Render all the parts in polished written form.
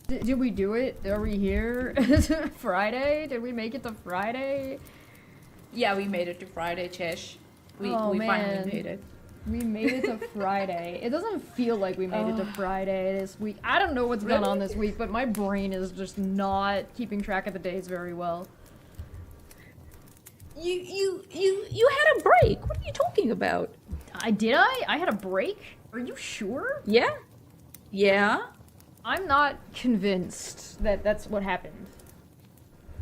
Did we do it? Are we here? Friday? Did we make it to Friday? Yeah, we made it to Friday, Chesh. We finally made it. We made it to Friday. It doesn't feel like we made it to Friday this week. I don't know what's gone on this week, but my brain is just not keeping track of the days very well. You had a break. What are you talking about? I had a break? Are you sure? Yeah. Yeah. I'm not convinced that that's what happened.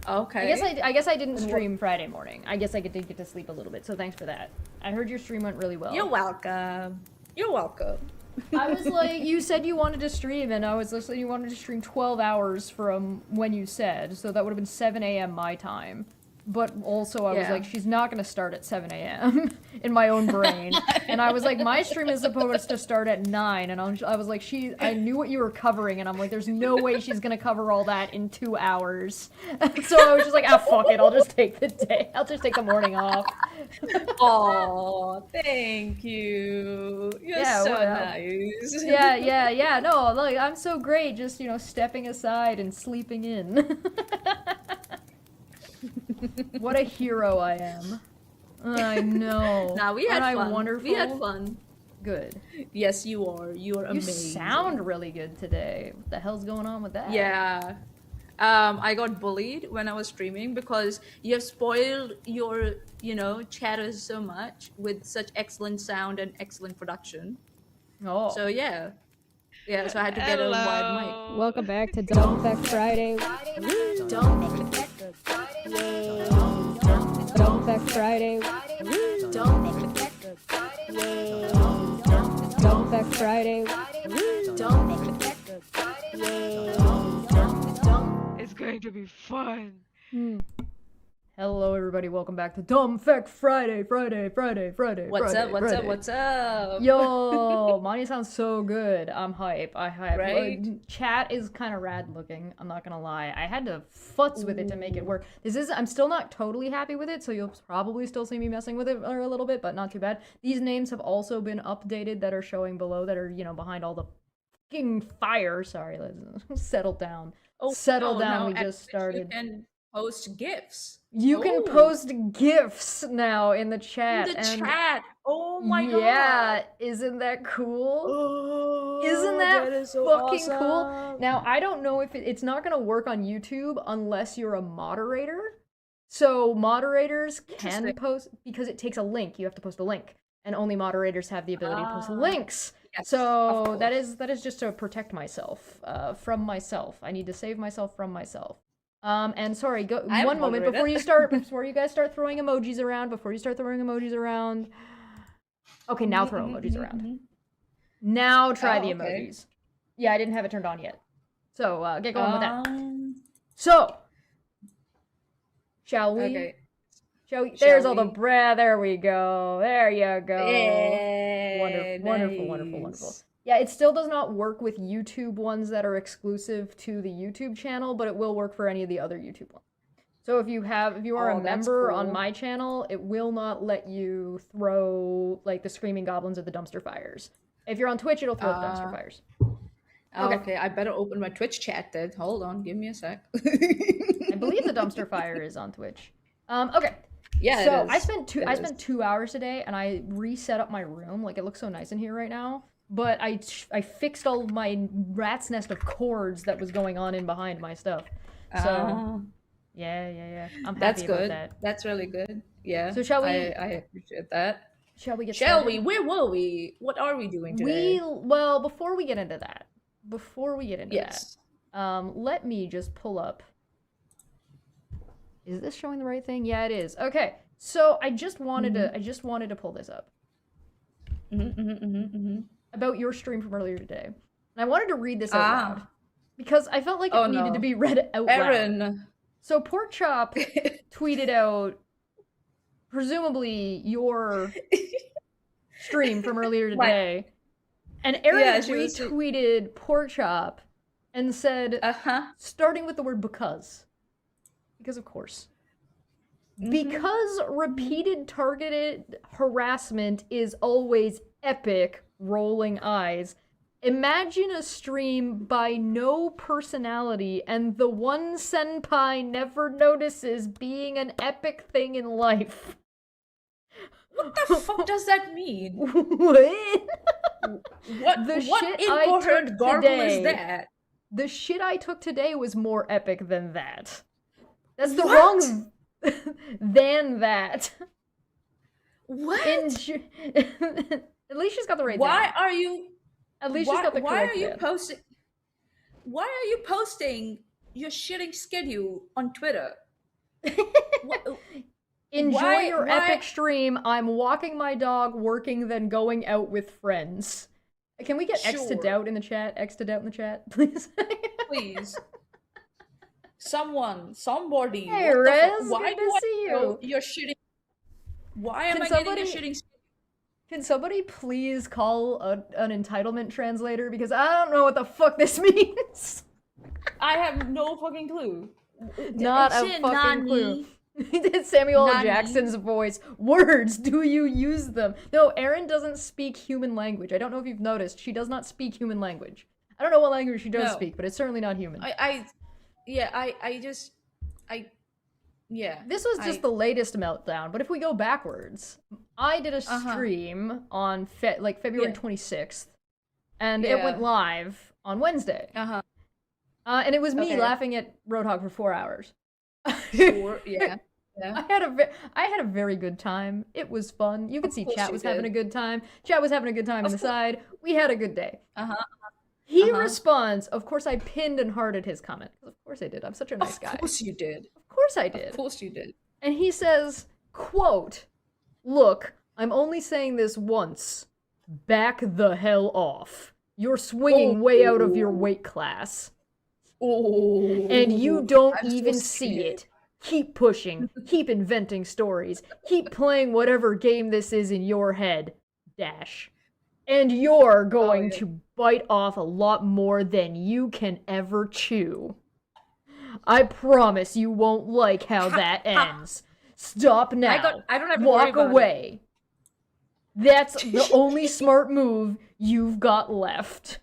Okay. I guess I didn't stream Friday morning. I guess I did get to sleep a little bit, so thanks for that. I heard your stream went really well. You're welcome. You're welcome. I was like, you said you wanted to stream, and I was listening. You wanted to stream 12 hours from when you said, so that would have been 7 a.m. my time. But also, I was like, she's not gonna start at 7 a.m. in my own brain. And I was like, my stream is supposed to start at 9, and I was like, I knew what you were covering, and I'm like, there's no way she's gonna cover all that in 2 hours. So I was just like, fuck it, I'll just take the day. I'll just take the morning off. Aw, thank you. You're so nice. Yeah. No, like, I'm so great, just, stepping aside and sleeping in. What a hero I am. I know. Nah, we had fun. Wonderful? We had fun. Good. Yes, you are. You are amazing. You sound really good today. What the hell's going on with that? Yeah. I got bullied when I was streaming because you have spoiled your, chatters so much with such excellent sound and excellent production. Oh. So yeah. Yeah, so I had to get a wide mic. Welcome back to Dumb Fact Friday. Dumb Fact Friday. Dumb Fact Friday. Dumb Fact Friday. It's going to be fun. Hello, everybody. Welcome back to Dumb Fact Friday. What's up? Yo, Monty sounds so good. I'm hype. Right? Chat is kind of rad looking. I'm not gonna lie. I had to futz with it to make it work. I'm still not totally happy with it, so you'll probably still see me messing with it a little bit, but not too bad. These names have also been updated that are showing below that are, behind all the fucking fire. Sorry, let's settle down. Settle down. We just started. You can post GIFs. You can post GIFs now in the chat. Chat. Oh my god. Yeah, isn't that cool? Oh, isn't that is so fucking awesome. cool? Now, I don't know if it's not going to work on YouTube unless you're a moderator. So moderators can post, because it takes a link. You have to post a link. And only moderators have the ability to post links. Yes, so that is just to protect myself from myself. I need to save myself from myself. And sorry, one moment before you guys start throwing emojis around. Okay, now throw emojis around. Now try the emojis. Yeah, I didn't have it turned on yet. So, get going with that. So, shall we? Okay. There's all the breath. There we go. There you go. Yeah, Wonderful. Yeah, it still does not work with YouTube ones that are exclusive to the YouTube channel, but it will work for any of the other YouTube ones. So if you are a member on my channel, it will not let you throw like the screaming goblins or the dumpster fires. If you're on Twitch, it'll throw the dumpster fires. Okay, I better open my Twitch chat then. Hold on, give me a sec. I believe the dumpster fire is on Twitch. Okay. Yeah. So I spent 2 hours today, and I reset up my room. Like, it looks so nice in here right now. But I fixed all of my rat's nest of cords that was going on in behind my stuff. So yeah. I'm happy about that. That's really good. Yeah. So shall we? I appreciate that. Shall we get Shall started? we? Where were we? What are we doing today? Well, before we get into that, Yes. let me just pull up. Is this showing the right thing? Yeah, it is. Okay. So I just wanted to pull this up. About your stream from earlier today. And I wanted to read this out loud. Because I felt like it needed to be read out loud. So Pork Chop tweeted out, presumably, your stream from earlier today. And Erin retweeted Pork Chop and said, starting with the word because. Because of course. Because repeated targeted harassment is always epic, rolling eyes, Imagine a stream by no personality and the one senpai never notices being an epic thing in life. What the fuck does that mean? What? What incoherent garble is that? The shit I took today was more epic than that. That's the wrong than that. What? At least she's got the right. Why are you? At least she's got the correct. Why are you posting your shitting schedule on Twitter? Enjoy your epic stream. I'm walking my dog, working, then going out with friends. Can we get X to doubt in the chat? X to doubt in the chat, please. Please. Somebody. Hey, Rez, good to see you. You're shitting. Why am I getting a shitting? Can somebody please call an entitlement translator? Because I don't know what the fuck this means. I have no fucking clue. Not a fucking clue. It's Samuel L. Jackson's voice. Words, do you use them? No, Erin doesn't speak human language. I don't know if you've noticed. She does not speak human language. I don't know what language she does speak, but it's certainly not human. This was just the latest meltdown, but if we go backwards, I did a stream on February 26th, and it went live on Wednesday. And it was me laughing at Roadhog for 4 hours. Sure, yeah. I had a very good time. It was fun. You could see chat was having a good time. Chat was having a good time on the side. We had a good day. He responds, of course I pinned and hearted his comment. Of course I did. I'm such a nice guy. Of course you did. Of course I did. Of course you did. And he says, quote, look, I'm only saying this once. Back the hell off. You're swinging way out of your weight class. And you don't even see it. Keep pushing. Keep inventing stories. Keep playing whatever game this is in your head. Dash. And you're going to bite off a lot more than you can ever chew. I promise you won't like how that ends. Stop now. I don't have to Walk away. That's the only smart move you've got left.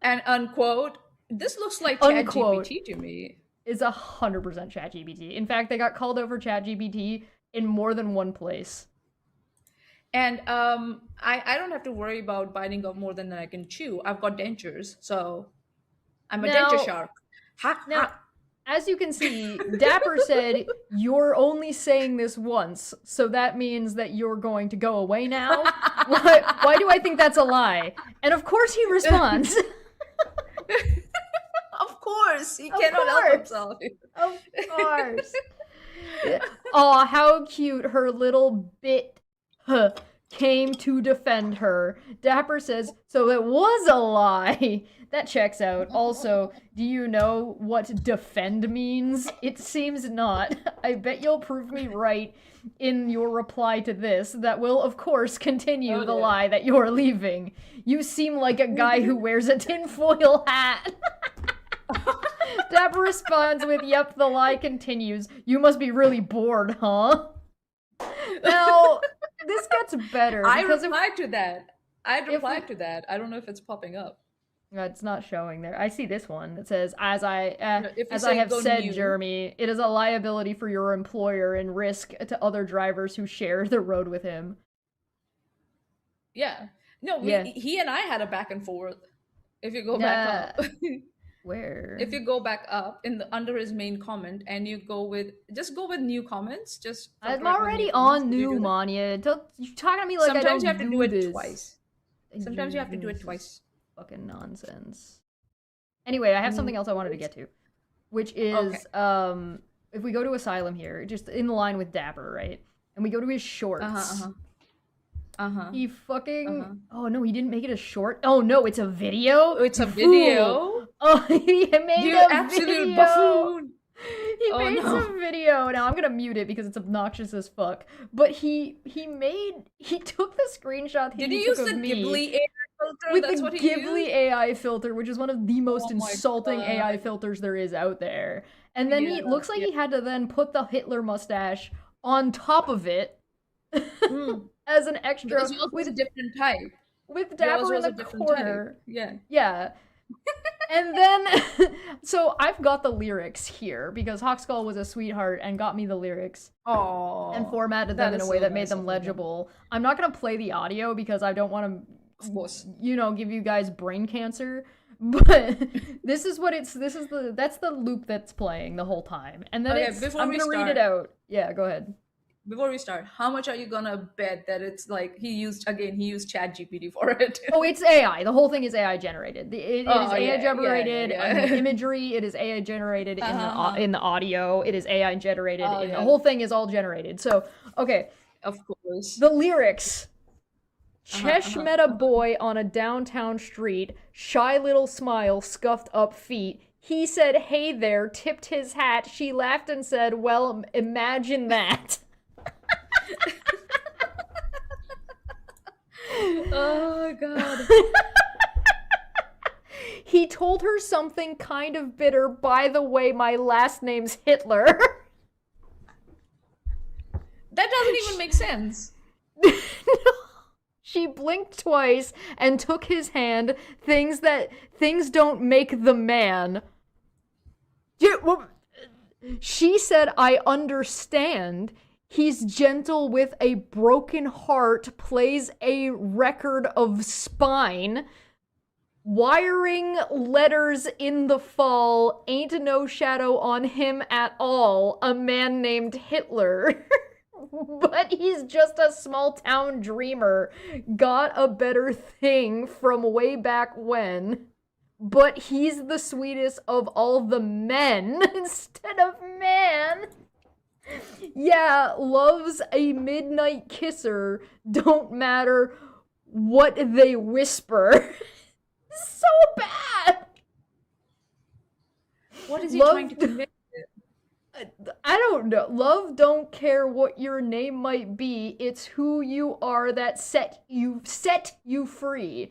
And unquote, this looks like ChatGPT to me. Is 100% ChatGPT. In fact, they got called over ChatGPT in more than one place. And I don't have to worry about biting off more than I can chew. I've got dentures, so I'm a denture shark. Now, as you can see, Dapper said, you're only saying this once, so that means that you're going to go away now? Why do I think that's a lie? And of course he responds. Of course, he cannot help himself. Of course. Aw, how cute her little bit came to defend her. Dapper says, so it was a lie. That checks out. Also, do you know what defend means? It seems not. I bet you'll prove me right in your reply to this. That will, of course, continue the lie that you're leaving. You seem like a guy who wears a tinfoil hat. Dapper responds with, yep, the lie continues. You must be really bored, huh? Now, this gets better. I replied to that. I don't know if it's popping up. It's not showing there. I see this one that says, as I have said, Jeremy, it is a liability for your employer and risk to other drivers who share the road with him. Yeah. No, he and I had a back and forth. If you go back up. Where? If you go back up under his main comment and you go with new comments, I'm already on new, Manya. You're talking to me like sometimes I don't you have to do it twice. Sometimes you have to do it twice. Fucking nonsense. Anyway, I have something else I wanted to get to, which is if we go to Asylum here, just in line with Dapper, right? And we go to his shorts. He fucking oh no, he didn't make it a short. Oh no, it's a video. It's a video. Oh, he made a absolute video. Buffoon. He made some video. Now I'm gonna mute it because it's obnoxious as fuck. But he took the screenshot Did he use the Ghibli AI filter? With the Ghibli AI filter, which is one of the most insulting AI filters there is out there. And then he looks like he had to then put the Hitler mustache on top of it as an extra with a different type. with Dapper in the corner. Yeah. Yeah. And then, so I've got the lyrics here because Hawkskull was a sweetheart and got me the lyrics. Oh. And formatted them in a way that made them legible. I'm not gonna play the audio because I don't want to, of course, give you guys brain cancer. But that's the loop that's playing the whole time. And then I'm gonna read it out. Yeah, go ahead. Before we start, how much are you gonna bet that it's like he used ChatGPT for it? Oh, it's AI. The whole thing is AI generated. It is AI generated in the imagery. It is AI generated in the audio. It is AI generated. The whole thing is all generated. So, okay. Of course. The lyrics. Chesh met a boy on a downtown street. Shy little smile, scuffed up feet. He said, "Hey there," tipped his hat. She laughed and said, "Well, imagine that." Oh god. He told her something kind of bitter. By the way, my last name's Hitler. That doesn't even make sense. No. She blinked twice and took his hand. Things don't make the man. Yeah, well, she said, "I understand. He's gentle with a broken heart, plays a record of spine. Wiring letters in the fall, ain't no shadow on him at all. A man named Hitler." But he's just a small town dreamer. Got a better thing from way back when. But he's the sweetest of all the men instead of man. Yeah, love's a midnight kisser. Don't matter what they whisper. So bad. What is he trying to convey? I don't know. Love don't care what your name might be. It's who you are that set you free.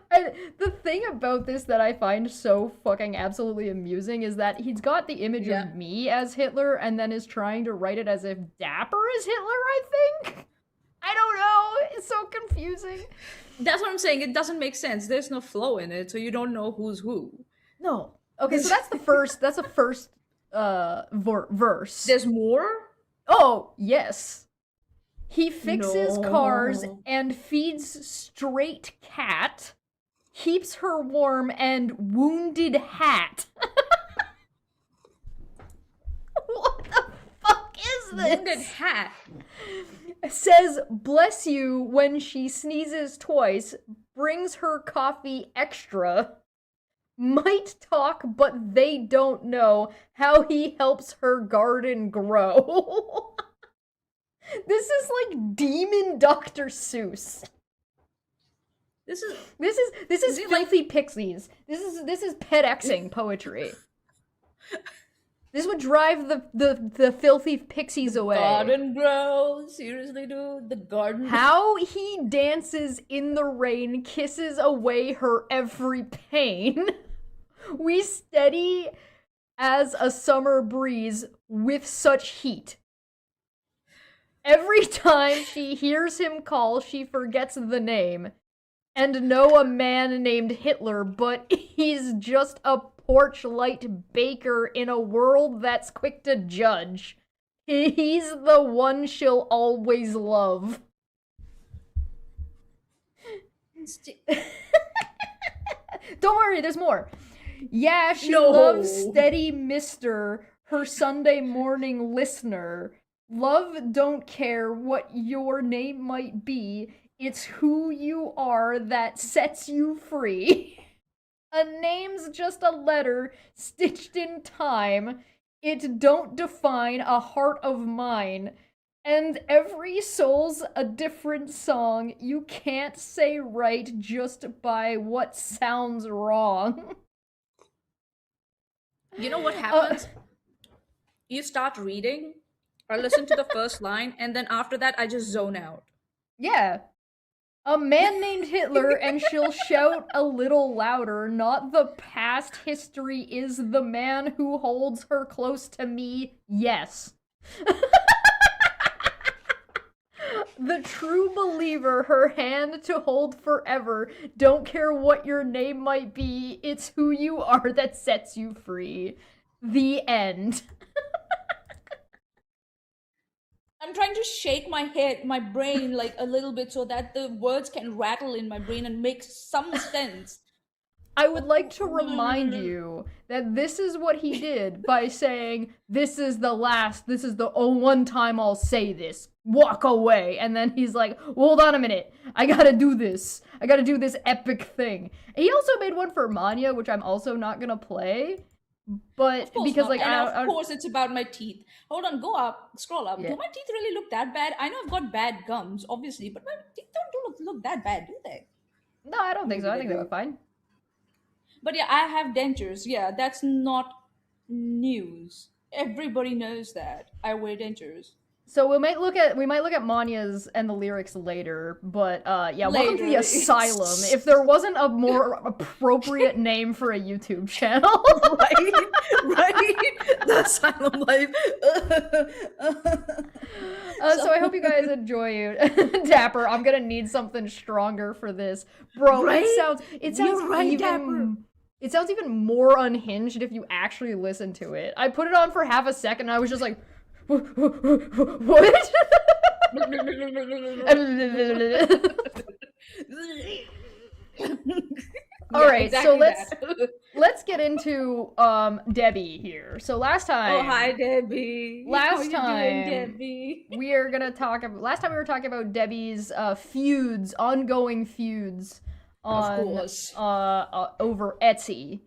And the thing about this that I find so fucking absolutely amusing is that he's got the image of me as Hitler and then is trying to write it as if Dapper is Hitler, I think. I don't know. It's so confusing. That's what I'm saying. It doesn't make sense. There's no flow in it, so you don't know who's who. No. Okay, so that's the first verse. There's more? Oh, yes. He fixes cars and feeds straight cat, keeps her warm and wounded hat. What the fuck is this? Wounded hat. Says, "Bless you" when she sneezes twice, brings her coffee extra. Might talk, but they don't know how he helps her garden grow. This is like demon Dr. Seuss. This is filthy pixies. This is pet-exing poetry. This would drive the filthy pixies away. Garden grow, seriously, dude, the garden. How he dances in the rain, kisses away her every pain. We steady as a summer breeze with such heat. Every time she hears him call, she forgets the name. And know a man named Hitler, but he's just a porch light baker in a world that's quick to judge. He's the one she'll always love. Don't worry, there's more. Yeah, she loves steady mister, her Sunday morning listener. Love don't care what your name might be, it's who you are that sets you free. A name's just a letter stitched in time. It don't define a heart of mine. And every soul's a different song. You can't say right just by what sounds wrong. You know what happens? You start reading or listen to the first line, and then after that, I just zone out. Yeah. A man named Hitler, and she'll shout a little louder. Not the past history is the man who holds her close to me. Yes. The true believer, her hand to hold forever. Don't care what your name might be, it's who you are that sets you free. The end. I'm trying to shake my brain like a little bit so that the words can rattle in my brain and make some sense. I would like to remind you that this is what he did by saying, this is the one time I'll say this. Walk away. And then he's like, hold on a minute. I gotta do this. I gotta do this epic thing. And he also made one for Manya, which I'm also not gonna play. But because not. Of course it's about my teeth. Hold on, scroll up. Yeah. Do my teeth really look that bad? I know I've got bad gums, obviously, but my teeth don't look that bad, do they? No, I don't think so. I think they look fine. But yeah, I have dentures. Yeah, that's not news. Everybody knows that I wear dentures. So we might look at Manya's and the lyrics later, but yeah, welcome to the asylum. If there wasn't a more appropriate name for a YouTube channel, right? The asylum life. So I hope you guys enjoy it, Dapper. I'm gonna need something stronger for this, bro. Right? It sounds right, even. Dapper. It sounds even more unhinged if you actually listen to it. I put it on for half a second, and I was just like. What? All right, exactly so let's get into Debbie here. So last time, hi Debbie. Last time we were talking about Debbie's ongoing feuds on over Etsy.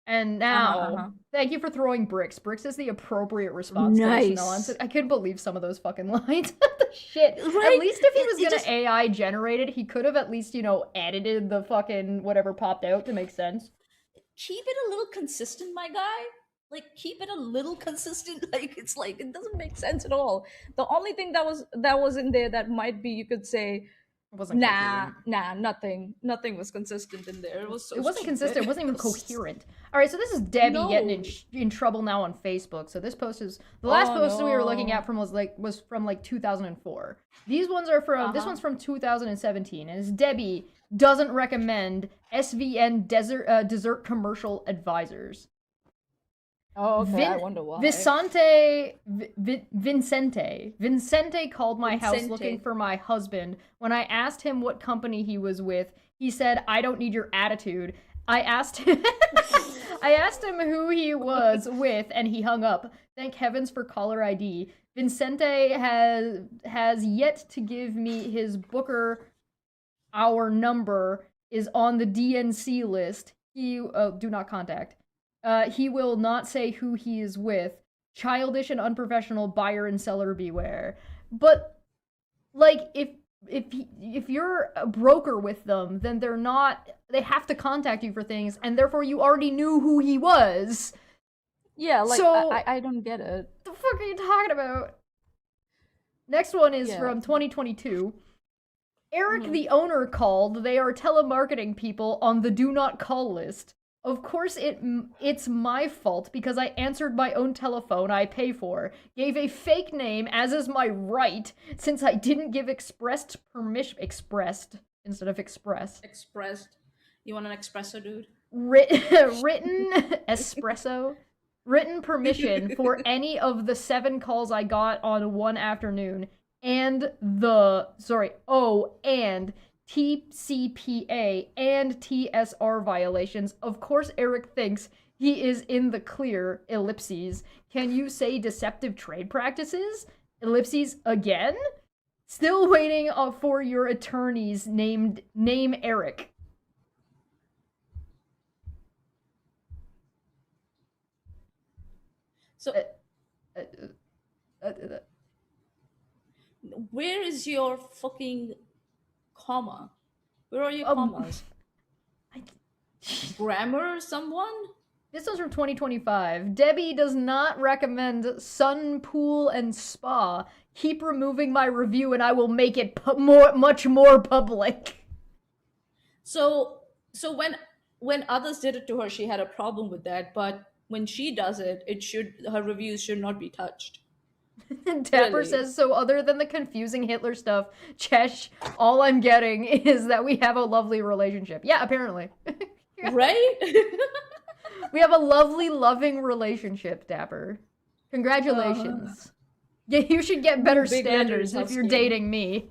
And now, thank you for throwing bricks. Bricks is the appropriate response. Nice. I couldn't believe some of those fucking lines. Shit. Right? At least if he was gonna AI generate it, he could have at least, edited the fucking whatever popped out to make sense. Keep it a little consistent, my guy. Like, keep it a little consistent. Like, it's like, it doesn't make sense at all. The only thing that was in there that might be, you could say, nothing was consistent in there. It wasn't consistent. It wasn't even coherent. All right, so this is Debbie getting in trouble now on Facebook. So this post is the last post we were looking at was from 2004. These ones are from this one's from 2017, and it's Debbie doesn't recommend SVN dessert commercial advisors. Oh, okay. I wonder why. Vincente called my house looking for my husband. When I asked him what company he was with, he said, "I don't need your attitude." I asked him who he was with, and he hung up. Thank heavens for caller ID. Vincente has yet to give me his booker. Our number is on the DNC list. Do not contact. He will not say who he is with. Childish and unprofessional, buyer and seller beware. But, if you're a broker with them, then they have to contact you for things, and therefore you already knew who he was. Yeah, so, I don't get it. The fuck are you talking about? Next one is from 2022. Eric, the owner, called. They are telemarketing people on the do not call list. Of course it's my fault because I answered my own telephone I pay for. Gave a fake name, as is my right, since I didn't give expressed permission. Expressed instead of express. Expressed. You want an espresso, dude? Written espresso. Written permission for any of the 7 calls I got on one afternoon. And TCPA and TSR violations. Of course, Eric thinks he is in the clear, ellipses. Can you say deceptive trade practices? Ellipses again? Still waiting for your attorneys name Eric. So, where is your fucking comma? Where are your commas? Grammar, someone? This one's from 2025. Debbie does not recommend sun, pool, and spa. Keep removing my review and I will make it much more public. So when others did it to her, she had a problem with that, but when she does it, her reviews should not be touched. Dapper says, so other than the confusing Hitler stuff, Chesh, all I'm getting is that we have a lovely relationship. Yeah, apparently. Right? We have a lovely, loving relationship, Dapper. Congratulations. Yeah, you should get better standards if you're dating me.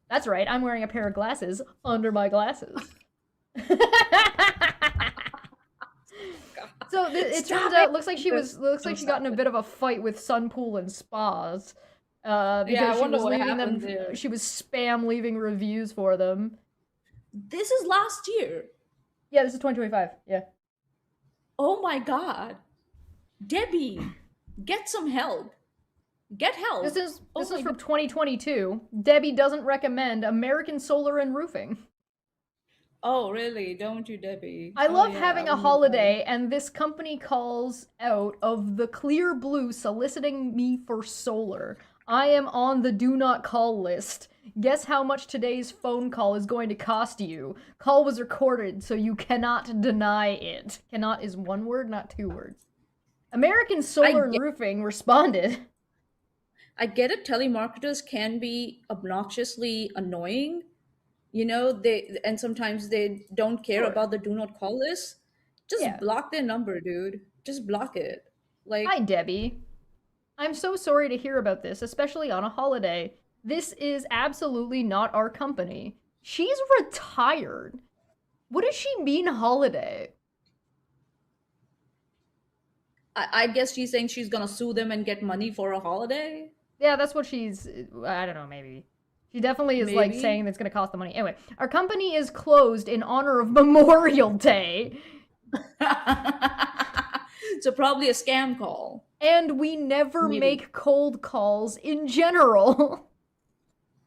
That's right, I'm wearing a pair of glasses under my glasses. So it turns out, looks like she got in a bit of a fight with Sunpool and Spas. Because she was spam leaving reviews for them. This is last year. Yeah, this is 2025. Yeah. Oh my god. Debbie, get some help. Get help. This is from 2022. Debbie doesn't recommend American Solar and Roofing. Oh, really? Don't you, Debbie? I love having a holiday, and this company calls out of the clear blue soliciting me for solar. I am on the do not call list. Guess how much today's phone call is going to cost you? Call was recorded, so you cannot deny it. Cannot is one word, not two words. American Solar and Roofing responded. I get it, telemarketers can be obnoxiously annoying. You know, and sometimes they don't care about the do not call list. Just block their number, dude. Just block it. Like, hi, Debbie. I'm so sorry to hear about this, especially on a holiday. This is absolutely not our company. She's retired. What does she mean, holiday? I guess she's saying she's gonna sue them and get money for a holiday? Yeah, that's what she's... I don't know, maybe. She definitely is, like, saying it's gonna cost the money. Anyway, our company is closed in honor of Memorial Day. So probably a scam call. And we never make cold calls in general.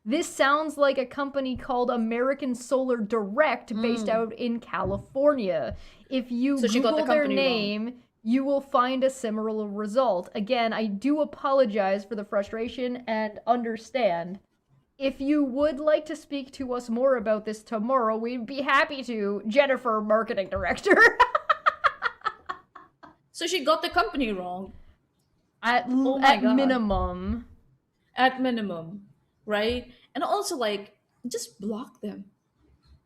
This sounds like a company called American Solar Direct based out in California. If you Google their name, you will find a similar result. Again, I do apologize for the frustration and understand. If you would like to speak to us more about this tomorrow, we'd be happy to. Jennifer, marketing director. So she got the company wrong. At minimum. At minimum, right? And also, like, just block them.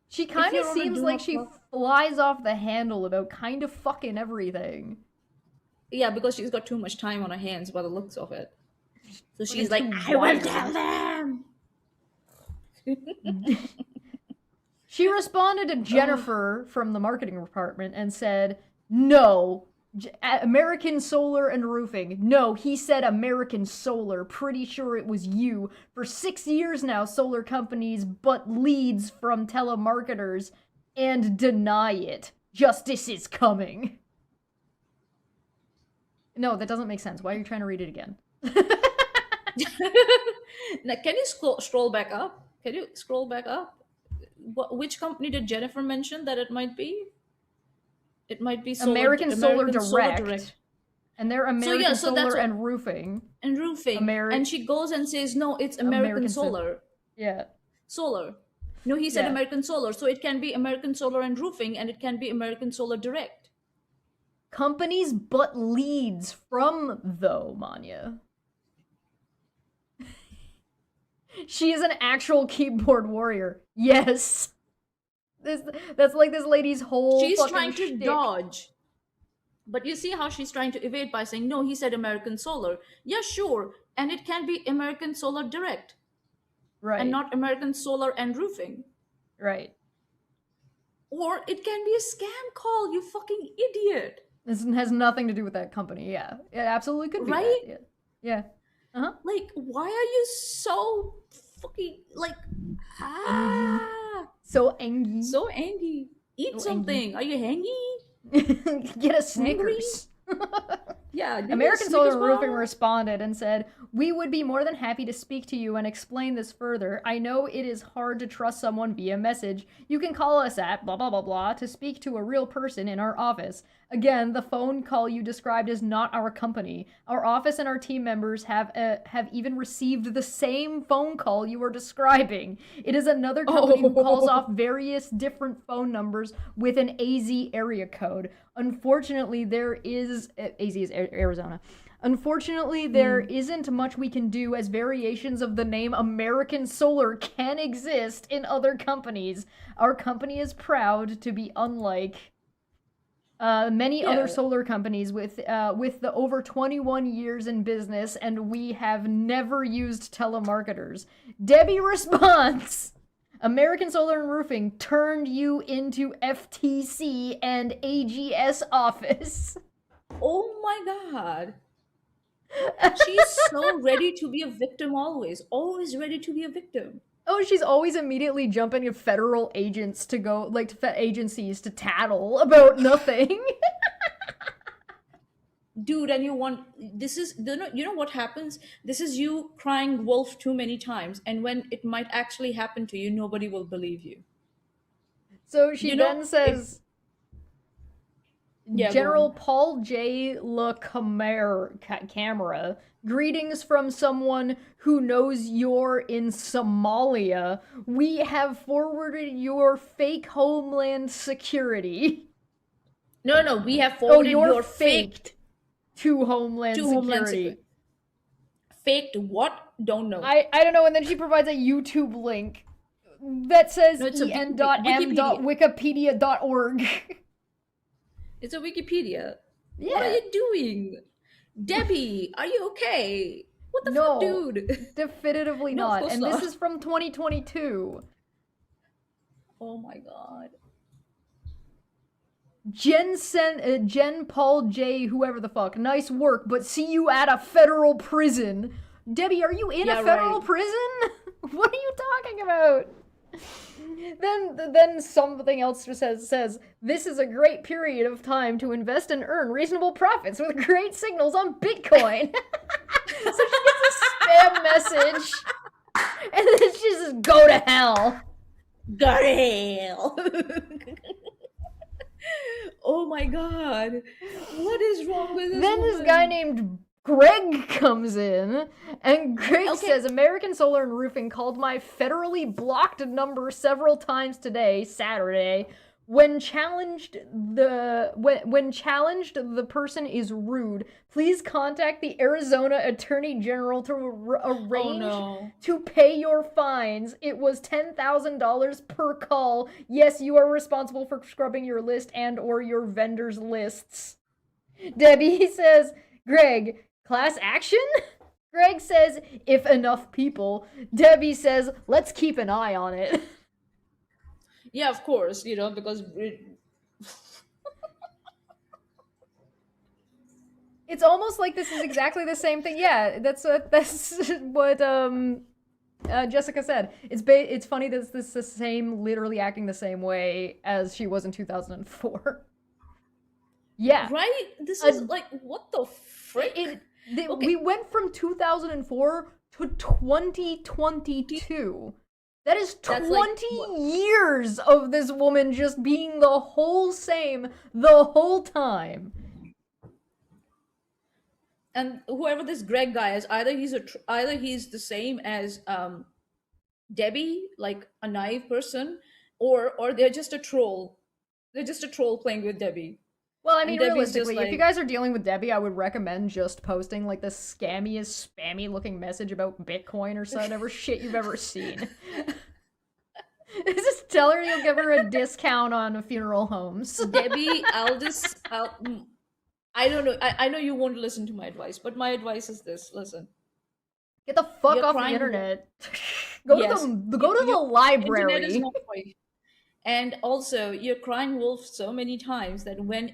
She kind of seems like she flies off the handle about kind of fucking everything. Yeah, because she's got too much time on her hands by the looks of it. So she's like, I will tell them! She responded to Jennifer from the marketing department and said, no, American Solar and Roofing. No, he said American Solar. Pretty sure it was you. For 6 years now, solar companies butt leads from telemarketers and deny it. Justice is coming. No, that doesn't make sense. Why are you trying to read it again? Now, can you scroll back up? Can you scroll back up? Which company did Jennifer mention that it might be? It might be American Solar Direct. And they're American Solar and Roofing. And Roofing. And she goes and says, no, it's American Solar. Yeah. Solar. No, he said American Solar. So it can be American Solar and Roofing, and it can be American Solar Direct. Companies but leads from, though, Manya. She is an actual keyboard warrior. Yes. That's like this lady's whole She's fucking trying to shtick. dodge. But you see how she's trying to evade by saying, no, he said American Solar. Yeah, sure. And it can be American Solar Direct. Right. And not American Solar and Roofing. Right. Or it can be a scam call, you fucking idiot. This has nothing to do with that company, yeah. It absolutely could be right? That. Yeah. Uh-huh. Like, why are you so fucking, like, so angry. So angry. Eat so something. Angry. Are you hangry? Get a Snickers. Yeah. American Solar Roofing responded and said, We would be more than happy to speak to you and explain this further. I know it is hard to trust someone via message. You can call us at blah blah blah blah to speak to a real person in our office. Again, the phone call you described is not our company. Our office and our team members have even received the same phone call you are describing. It is another company who calls off various different phone numbers with an AZ area code. Unfortunately, there is AZ is Arizona. Unfortunately, there isn't much we can do as variations of the name American Solar can exist in other companies. Our company is proud to be unlike many other solar companies with the over 21 years in business, and we have never used telemarketers. Debbie responds, American Solar and Roofing turned you into FTC and AGS office. Oh my god. She's so ready to be a victim always ready to be a victim. Oh, she's always immediately jumping at federal agents to go, like, to agencies to tattle about nothing. Dude, and this is, you know what happens? This is you crying wolf too many times, and when it might actually happen to you, nobody will believe you. So she then says... General Paul J. Le Camera, greetings from someone who knows you're in Somalia. We have forwarded your fake Homeland Security. No, we have forwarded your faked to Homeland Security. Faked what? Don't know. I don't know, and then she provides a YouTube link that says en.m.wikipedia.org. It's a Wikipedia. Yeah. What are you doing? Debbie, are you okay? What the fuck, dude? Definitively not. And this is from 2022. Oh my god. Jen Paul J, whoever the fuck. Nice work, but see you at a federal prison. Debbie, are you in a federal prison? What are you talking about? Then something else says, this is a great period of time to invest and earn reasonable profits with great signals on Bitcoin. So she gets a spam message, and then she says, go to hell. Go to hell. Oh my god. What is wrong with this woman? This guy named Greg comes in, and Greg says, American Solar and Roofing called my federally blocked number several times today, Saturday. When challenged, the person is rude. Please contact the Arizona Attorney General to arrange to pay your fines. It was $10,000 per call. Yes, you are responsible for scrubbing your list and or your vendors' lists. Debbie says, Greg, class action? Greg says, if enough people. Debbie says, let's keep an eye on it. Yeah, of course, because... It's almost like this is exactly the same thing. Yeah, that's what Jessica said. It's funny that this is the same, literally acting the same way as she was in 2004. Yeah. Right? This is like, what the frick? We went from 2004 to 2022. That is 20 years of this woman just being the whole same the whole time. And whoever this Greg guy is, either he's the same as Debbie, like a naive person, or they're just a troll. They're just a troll playing with Debbie. Well, I mean, realistically, if you guys are dealing with Debbie, I would recommend just posting, like, the scammiest, spammy-looking message about Bitcoin or whatever shit you've ever seen. Just tell her you'll give her a discount on funeral homes. Debbie, I don't know. I know you won't listen to my advice, but my advice is this. Listen. Get the fuck off the internet. Go to the library. Internet is not for you. And also, you're crying wolf so many times that when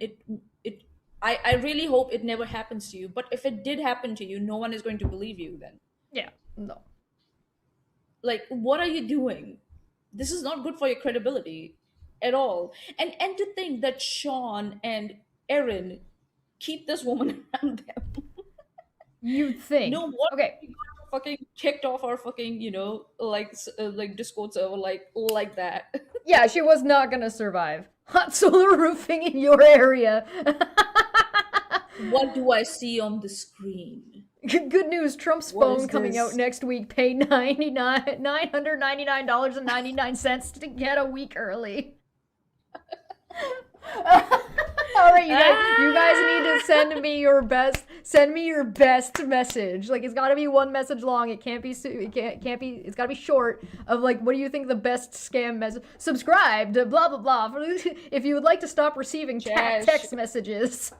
I really hope it never happens to you. But if it did happen to you, no one is going to believe you then. Yeah, no. Like, what are you doing? This is not good for your credibility at all. And to think that Sean and Erin keep this woman around them. You'd think. No, what? Okay. We got fucking kicked off our fucking, like Discord server, like that. Yeah, she was not gonna survive. Hot solar roofing in your area. What do I see on the screen? Good news, Trump's phone coming out next week. Pay $999.99 to get a week early. Alright, you guys need to send me your best message. Like, it's gotta be one message long. It can't be, it's gotta be short of, like, what do you think the best scam message? Subscribe to blah, blah, blah. If you would like to stop receiving text messages.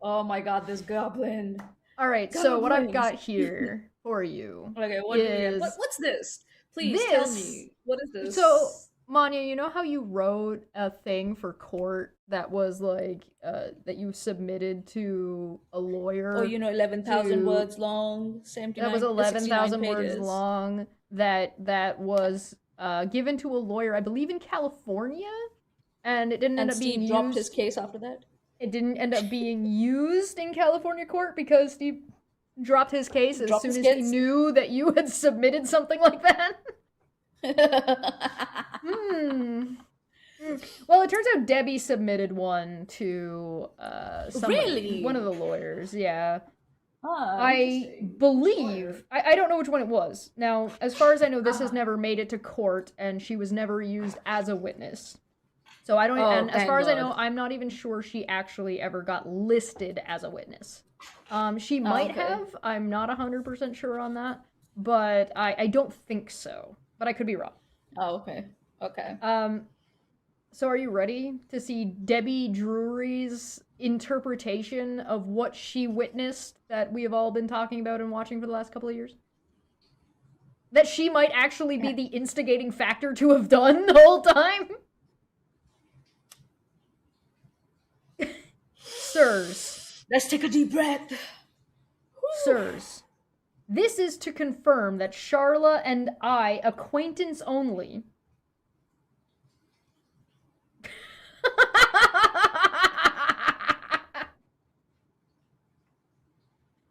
Oh my god, this goblin. Alright, so what I've got here for you. Okay, what's this? Please tell me. What is this? So, Manya, you know how you wrote a thing for court that was like, that you submitted to a lawyer? Oh, 11,000 words long, 79, that was 11,000 words long, that was given to a lawyer, I believe in California, and it didn't end up being used. And Steve dropped his case after that? It didn't end up being used in California court because Steve dropped his case as soon as he knew that you had submitted something like that. Well, it turns out Debbie submitted one to one of the lawyers. Yeah. I believe I don't know which one it was. Now, as far as I know, this has never made it to court, and she was never used as a witness. So I don't. And as far as I know, I'm not even sure she actually ever got listed as a witness. She might have. I'm not 100% sure on that, but I don't think so. But I could be wrong. Oh, okay. Okay. So are you ready to see Debbie Drury's interpretation of what she witnessed that we have all been talking about and watching for the last couple of years? That she might actually be the instigating factor to have done the whole time? Sirs. Let's take a deep breath. Sirs. This is to confirm that Charla and I, acquaintance only.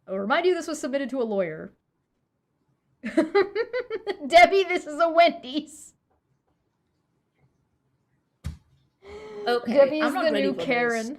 I'll remind you this was submitted to a lawyer. Debbie, this is a Wendy's. Okay, Debbie's the new Karen. This.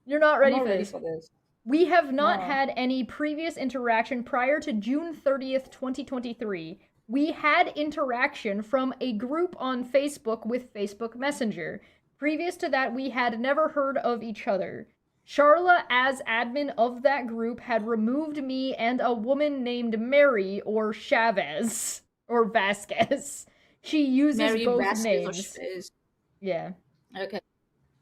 You're not ready, I'm not for, ready this. for this. We have not had any previous interaction prior to June 30th, 2023. We had interaction from a group on Facebook with Facebook Messenger. Previous to that, we had never heard of each other. Charla, as admin of that group, had removed me and a woman named Mary or Chavez or Vasquez. She uses Mary both Vasquez names. Yeah. Okay.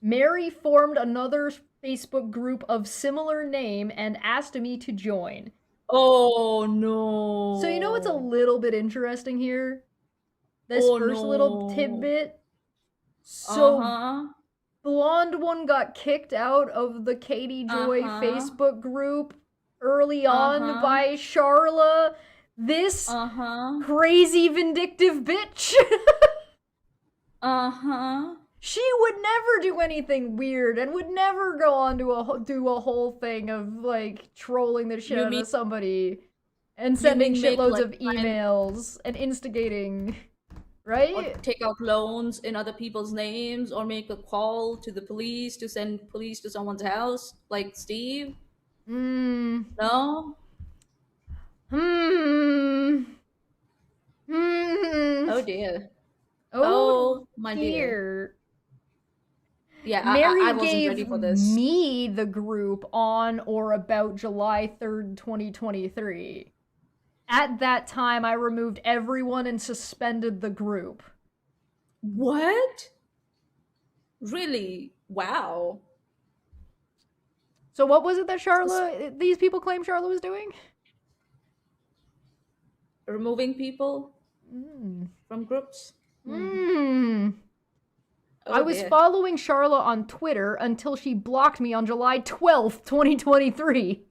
Mary formed another Facebook group of similar name and asked me to join. Oh no. So you know what's a little bit interesting here? This little tidbit. So Blonde One got kicked out of the Katie Joy Facebook group early on by Charla. This crazy vindictive bitch. She would never do anything weird and would never go on to do a whole thing of, like, trolling the shit out of somebody and sending shitloads of emails and instigating, right? Or take out loans in other people's names, or make a call to the police to send police to someone's house, like Steve? No? Oh dear. Oh my dear. Yeah, Mary I wasn't ready for this. Gave me the group on or about July 3rd, 2023. At that time, I removed everyone and suspended the group. What? Really? Wow. So what was it that these people claim Charla was doing? Removing people from groups? I was following Charla on Twitter until she blocked me on July 12th, 2023.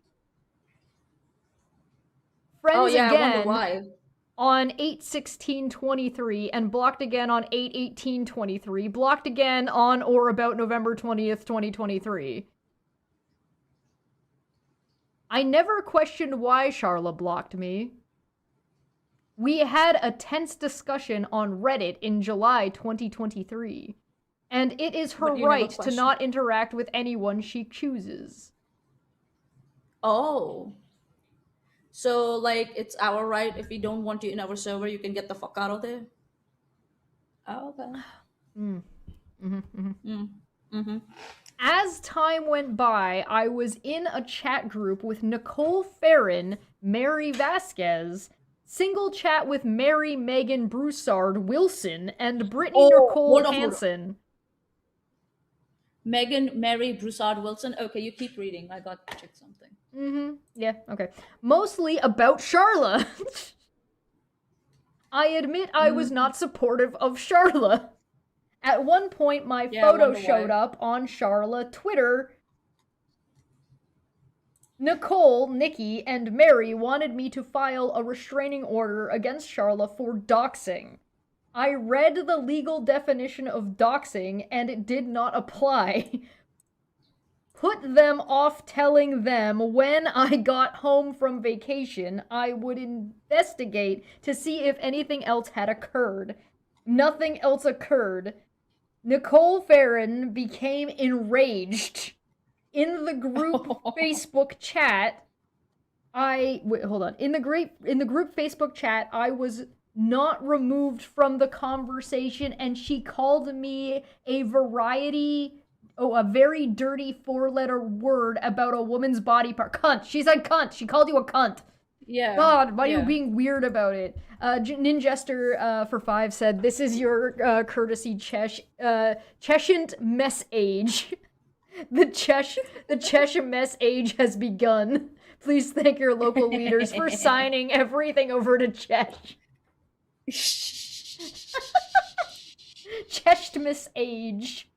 Friends again I wonder why. On 8/16/23 and blocked again on 8/18/23. Blocked again on or about November 20th, 2023. I never questioned why Charla blocked me. We had a tense discussion on Reddit in July 2023, and it is her right to not interact with anyone she chooses. Oh. So, like, it's our right. If we don't want you in our server, you can get the fuck out of there? Oh, okay. As time went by, I was in a chat group with Nicole Farron, Mary Vasquez, single chat with Mary Megan Broussard Wilson, and Brittany Nicole Hansen. Megan Mary Broussard Wilson. Okay, you keep reading. I got to check something. Yeah, okay. Mostly about Charla. I admit I was not supportive of Charla. At one point, my photo showed up on Charla Twitter. Nicole, Nikki, and Mary wanted me to file a restraining order against Charla for doxing. I read the legal definition of doxing, and it did not apply. Put them off telling them when I got home from vacation, I would investigate to see if anything else had occurred. Nothing else occurred. Nicole Farron became enraged. In the group Facebook chat, in the group Facebook chat, I was not removed from the conversation, and she called me a very dirty 4-letter word about a woman's body part. Cunt. She said cunt. She called you a cunt. Yeah. God, why are you being weird about it? Ninjester for 5 said, "This is your courtesy Cheshant mess age. The Chesh mess age has begun. Please thank your local leaders for signing everything over to Chesh." Cheshmas age.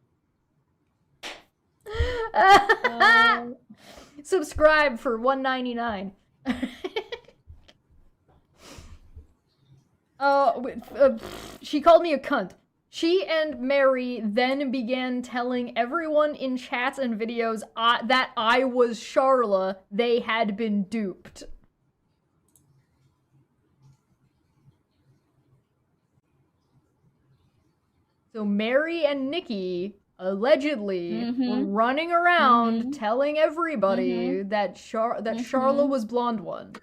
Subscribe for $1.99. She called me a cunt. She and Mary then began telling everyone in chats and videos that I was Charla. They had been duped. So Mary and Nikki allegedly were running around telling everybody that Charla was Blonde One.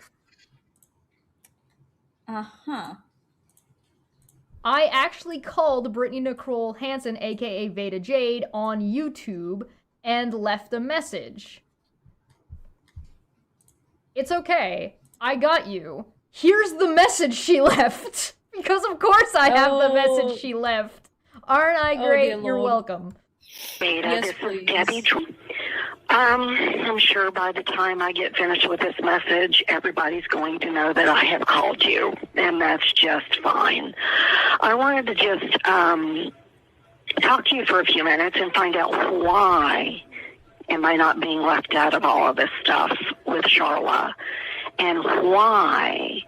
I actually called Brittany Nicole Hansen, aka Veda Jade, on YouTube and left a message. It's okay. I got you. Here's the message she left. Because of course I have the message she left. Aren't I great? You're welcome. Beta, yes, this please. Is Debbie. I'm sure by the time I get finished with this message, everybody's going to know that I have called you, and that's just fine. I wanted to just talk to you for a few minutes and find out why am I not being left out of all of this stuff with Charla, and why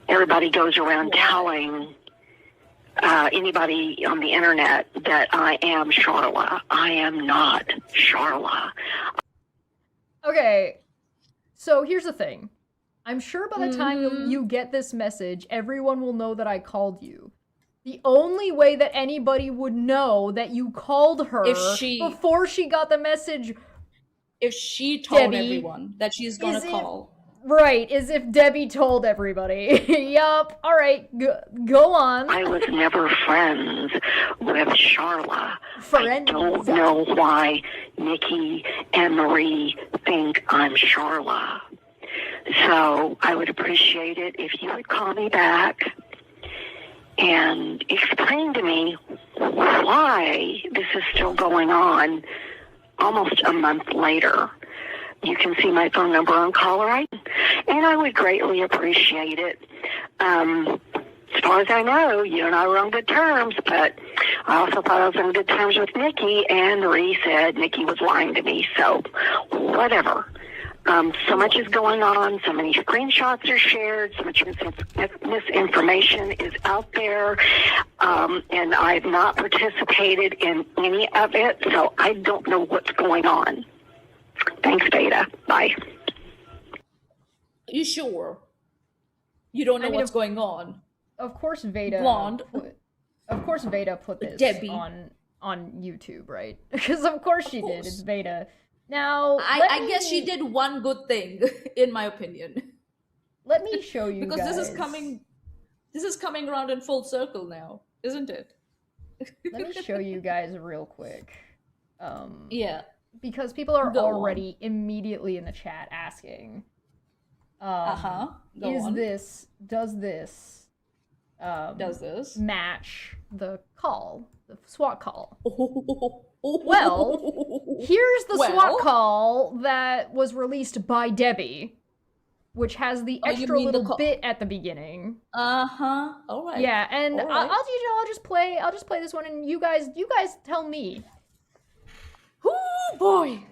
everybody goes around telling anybody on the internet that I am Charla. I am not Charla. Okay, so here's the thing. I'm sure by the time you get this message, everyone will know that I called you. The only way that anybody would know that you called her before she got the message, if she told everyone that she's gonna call. Right, as if Debbie told everybody. Yup, alright, go on. I was never friends with Charla. I don't know why Nikki and Marie think I'm Charla. So I would appreciate it if you would call me back and explain to me why this is still going on almost a month later. You can see my phone number on caller ID, and I would greatly appreciate it. As far as I know, you and I were on good terms, but I also thought I was on good terms with Nikki, and Marie said Nikki was lying to me, so whatever. So much is going on, so many screenshots are shared, so much misinformation is out there, and I've not participated in any of it, so I don't know what's going on. Thanks, Beta. Bye. You sure? You don't know what's going on. Of course, Veda. Blonde. Of course, Veda put this Debbie. on YouTube, right? Because of course she did. It's Veda. Now, I guess she did one good thing, in my opinion. Let me show you because guys. This is coming around in full circle now, isn't it? Let me show you guys real quick. Yeah. Because people are already immediately in the chat asking. Does this match the call, the SWAT call? Well, here's the SWAT call that was released by Debbie, which has the extra little bit at the beginning. All right. Yeah, and I'll just play this one, and you guys tell me. Oh boy.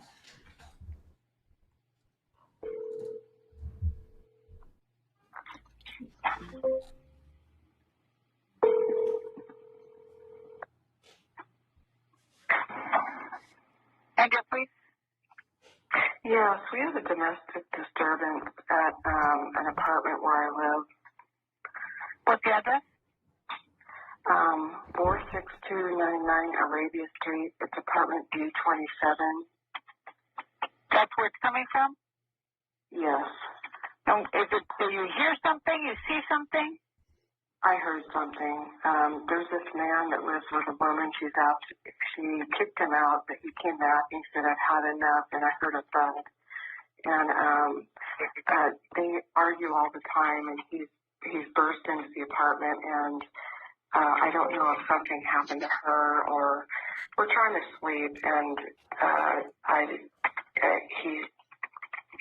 Andrew, please. Yes, we have a domestic disturbance at an apartment where I live. What's the address? 46299 Arabia Street. It's apartment D27. That's where it's coming from? Yes. Is it, do you hear something? You see something? I heard something. There's this man that lives with a woman. She kicked him out, but he came back and he said, I've had enough, and I heard a thud. And they argue all the time, and he's burst into the apartment, and I don't know if something happened to her, or we're trying to sleep, and he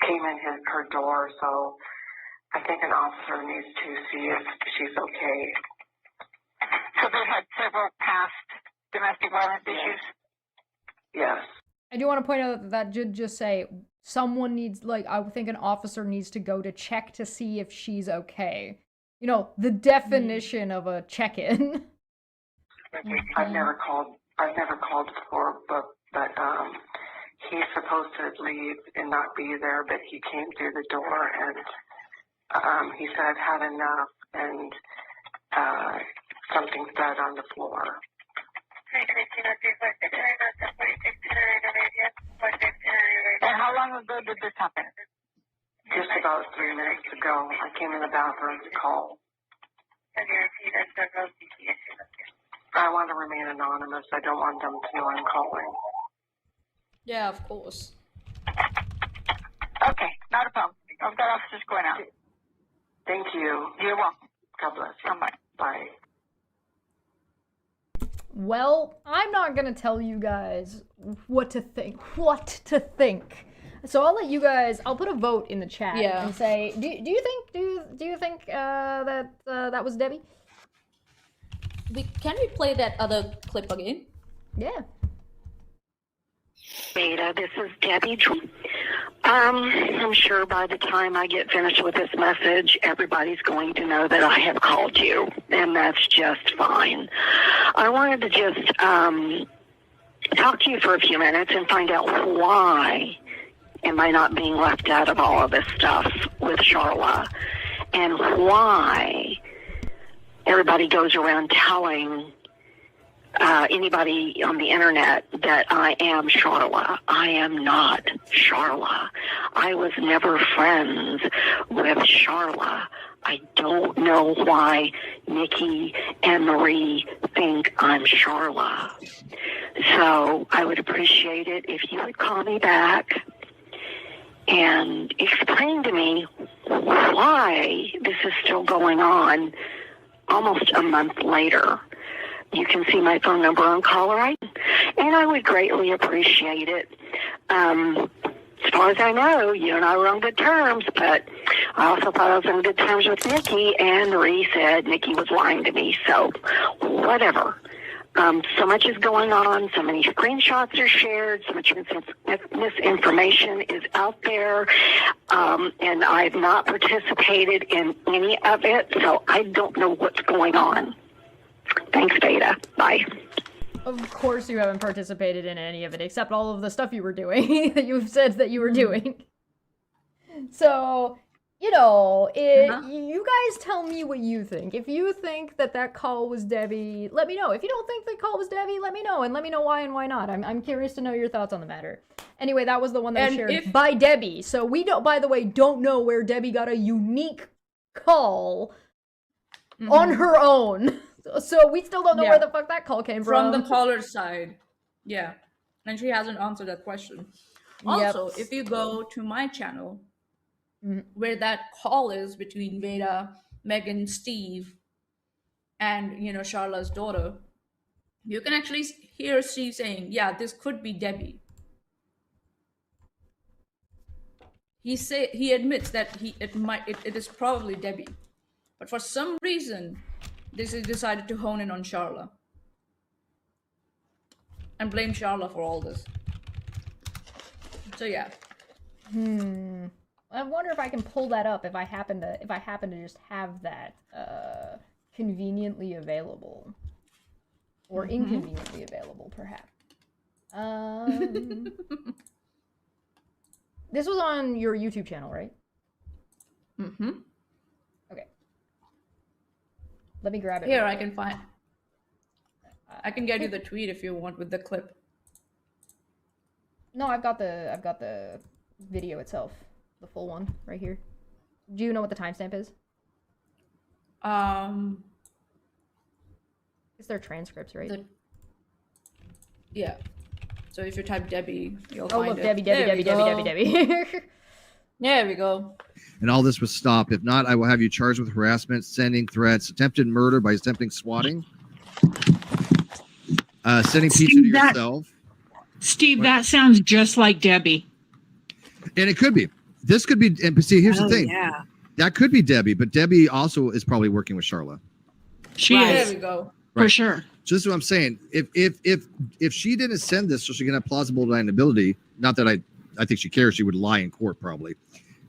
came in her door, so I think an officer needs to see if she's okay. So they had several past domestic violence issues? Yes. I do want to point out that did just say someone needs, I think an officer needs to go to check to see if she's okay. You know, the definition of a check-in. I've never called before, but he's supposed to leave and not be there, but he came through the door and he said, I've had enough, and something fell on the floor. And how long ago did this happen? Just about 3 minutes ago. I came in the bathroom to call. I want to remain anonymous. I don't want them to know I'm calling. Yeah, of course. Okay, not a problem. I've got officers going out. Thank you. You're welcome. God bless. Bye. Bye. Well, I'm not gonna tell you guys what to think. So I'll let you guys. I'll put a vote in the chat and say, do you think that was Debbie? Can we play that other clip again? Yeah. Beta, this is Debbie. I'm sure by the time I get finished with this message, everybody's going to know that I have called you, and that's just fine. I wanted to just talk to you for a few minutes and find out why am I not being left out of all of this stuff with Charla, and why everybody goes around telling anybody on the internet that I am Charla. I am not Charla. I was never friends with Charla. I don't know why Nikki and Marie think I'm Charla. So I would appreciate it if you would call me back and explain to me why this is still going on almost a month later. You can see my phone number on caller ID, and I would greatly appreciate it. As far as I know, you and I were on good terms, but I also thought I was on good terms with Nikki, and Marie said Nikki was lying to me, so whatever. So much is going on, so many screenshots are shared, so much misinformation is out there, and I've not participated in any of it, so I don't know what's going on. Thanks, Beta. Bye. Of course you haven't participated in any of it, except all of the stuff you were doing, that you've said that you were doing. So, you know, you guys tell me what you think. If you think that call was Debbie, let me know. If you don't think the call was Debbie, let me know, and let me know why and why not. I'm curious to know your thoughts on the matter. Anyway, that was the one that was shared by Debbie. So we don't, by the way, don't know where Debbie got a unique call on her own. So we still don't know where the fuck that call came from. From the caller's side. Yeah. And she hasn't answered that question. Also, if you go to my channel, where that call is between Veda, Megan, Steve, and, you know, Charla's daughter, you can actually hear Steve saying, yeah, this could be Debbie. He admits that it is probably Debbie. But for some reason, they decided to hone in on Charla. And blame Charla for all this. So yeah. I wonder if I can pull that up if I happen to just have that conveniently available. Or inconveniently available, perhaps. This was on your YouTube channel, right? Okay. Let me grab it. Here, I can find. I can get you the tweet if you want with the clip. No, I've got the video itself, the full one right here. Do you know what the timestamp is? It's their transcripts, right? Yeah. So if you type Debbie, you'll find it. Debbie. There we go. And all this was stopped. If not, I will have you charged with harassment, sending threats, attempted murder by attempting swatting, sending pizza to yourself. Steve, that sounds just like Debbie. And it could be. This could be. And see, here's the thing. Yeah. That could be Debbie, but Debbie also is probably working with Charla. She is. There we go. Right. For sure. Just what I'm saying. If she didn't send this so she can have plausible deniability, not that I think she cares, she would lie in court probably.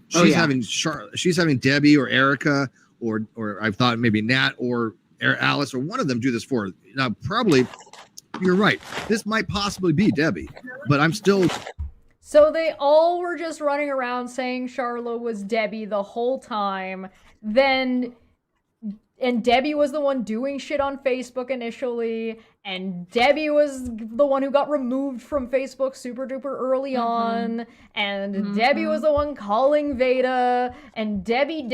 She's having Debbie or Erica or I thought maybe Nat or Alice or one of them do this for her. Now probably you're right. This might possibly be Debbie, but I'm still. So they all were just running around saying Charla was Debbie the whole time. And Debbie was the one doing shit on Facebook initially, and Debbie was the one who got removed from Facebook super duper early on, and Debbie was the one calling Veda, and Debbie.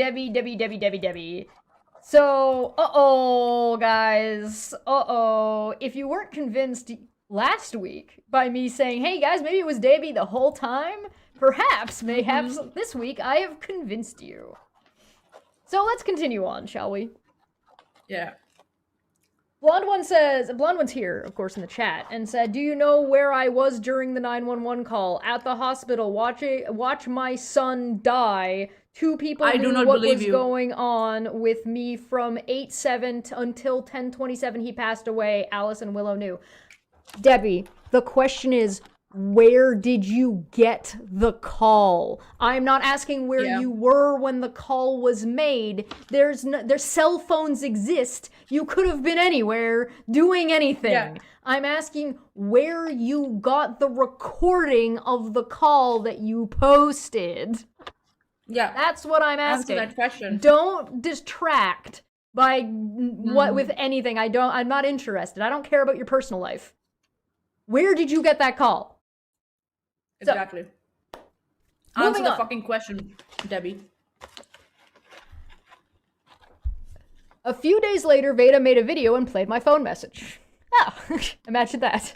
So, guys, if you weren't convinced last week by me saying, hey guys, maybe it was Debbie the whole time, perhaps, mayhaps, this week I have convinced you. So let's continue on, shall we? Yeah. Blonde One's here, of course, in the chat, and said, do you know where I was during the 911 call? At the hospital, watch my son die. 2 people knew what was going on with me from 8/7 until 10/27 he passed away. Alice and Willow knew. Debbie, the question is, where did you get the call? I'm not asking where you were when the call was made. Their cell phones exist. You could have been anywhere doing anything. Yeah. I'm asking where you got the recording of the call that you posted. Yeah. That's what I'm asking. Answer that question. Don't distract by with anything. I'm not interested. I don't care about your personal life. Where did you get that call? Exactly. So, answer the fucking question, Debbie. A few days later, Veda made a video and played my phone message. Oh, imagine that.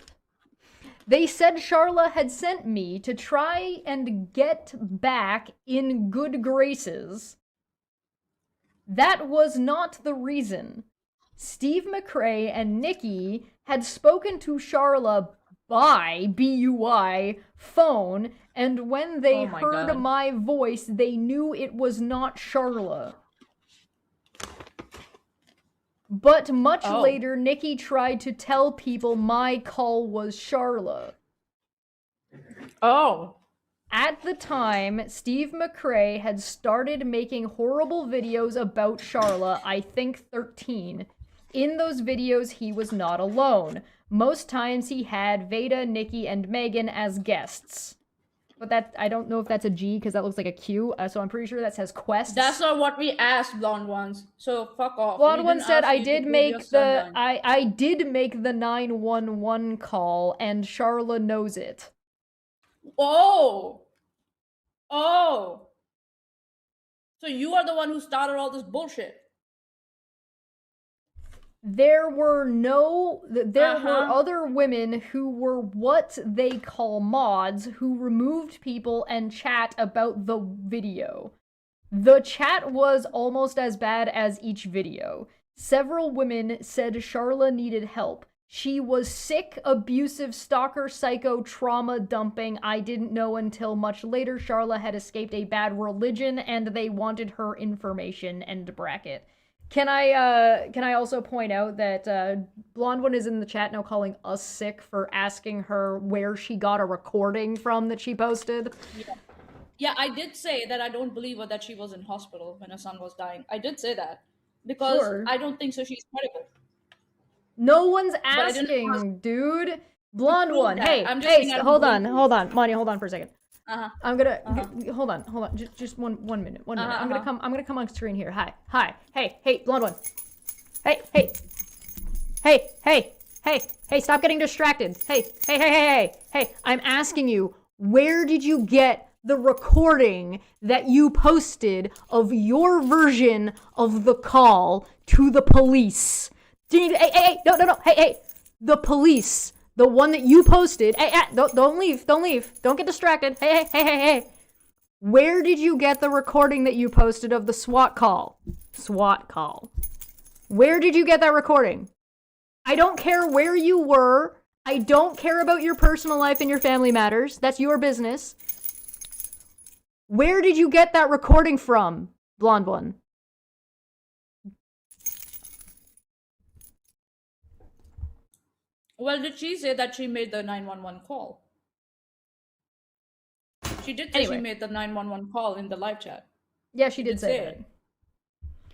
They said Charla had sent me to try and get back in good graces. That was not the reason. Steve McRae and Nikki had spoken to Charla by B-U-I phone, and when they heard my voice, they knew it was not Charla. But much later, Nikki tried to tell people my call was Charla. Oh. At the time, Steve McRae had started making horrible videos about Charla, I think 13. In those videos, he was not alone. Most times he had Veda, Nikki, and Megan as guests. But that, I don't know if that's a G because that looks like a Q. So I'm pretty sure that says Quest. That's not what we asked, blonde ones. So fuck off. Blonde one said I did make I did make the 911 call and Charla knows it. Oh. So you are the one who started all this bullshit. There were other women who were what they call mods who removed people and chat about the video. The chat was almost as bad as each video. Several women said Charla needed help. She was sick, abusive, stalker, psycho, trauma dumping. I didn't know until much later Charla had escaped a bad religion and they wanted her information, end bracket. Can I also point out that Blonde One is in the chat now calling us sick for asking her where she got a recording from that she posted? Yeah, I did say that I don't believe her that she was in hospital when her son was dying. I did say that. Because I don't think so she's credible. No one's asking, dude. Blonde One. Hey, hold on. Monty, hold on for a second. I'm gonna hold on. Just one minute. I'm gonna come on screen here. Hi. Hey, Blonde One. Hey. Stop getting distracted. Hey. I'm asking you, where did you get the recording that you posted of your version of the call to the police? Hey, no. Hey. The police. The one that you posted. Hey, don't leave. Don't get distracted. Hey. Where did you get the recording that you posted of the SWAT call? Where did you get that recording? I don't care where you were. I don't care about your personal life and your family matters. That's your business. Where did you get that recording from, Blonde One? Well, did she say that she made the 911 call? She did say she made the 911 call in the live chat. Yeah, she did say that.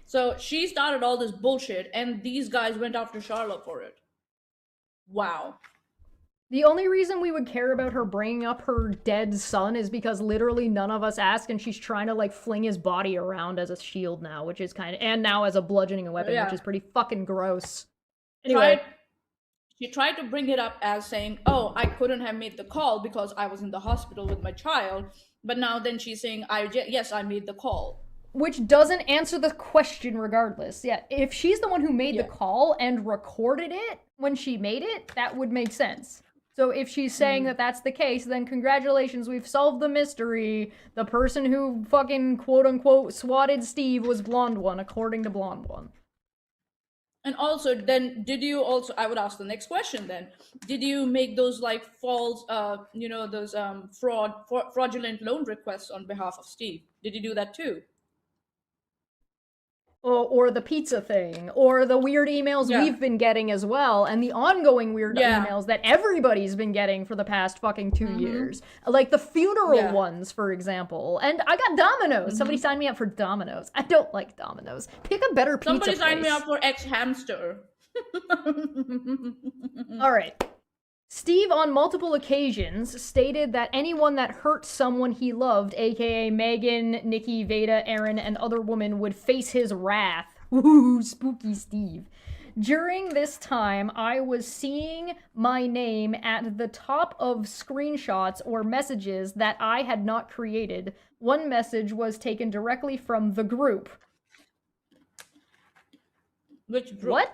So she started all this bullshit, and these guys went after Charlotte for it. Wow. The only reason we would care about her bringing up her dead son is because literally none of us asked, and she's trying to, like, fling his body around as a shield now, which is and now as a bludgeoning weapon, which is pretty fucking gross. Anyway. She tried to bring it up as saying, oh, I couldn't have made the call because I was in the hospital with my child. But now then she's saying, yes, I made the call. Which doesn't answer the question regardless. Yeah, if she's the one who made the call and recorded it when she made it, that would make sense. So if she's saying that that's the case, then congratulations, we've solved the mystery. The person who fucking quote-unquote swatted Steve was Blonde One, according to Blonde One. And also, then, I would ask the next question then. Did you make those, like, false, those fraudulent loan requests on behalf of Steve? Did you do that too? Or the pizza thing, or the weird emails we've been getting as well, and the ongoing weird emails that everybody's been getting for the past fucking 2 years. Like the funeral ones, for example. And I got Domino's. Somebody signed me up for Domino's. I don't like Domino's. Pick a better pizza Somebody signed me up for X-Hamster. All right. Steve, on multiple occasions, stated that anyone that hurt someone he loved, aka Megan, Nikki, Veda, Aaron, and other women, would face his wrath. Ooh, spooky Steve. During this time, I was seeing my name at the top of screenshots or messages that I had not created. One message was taken directly from the group. Which group? What?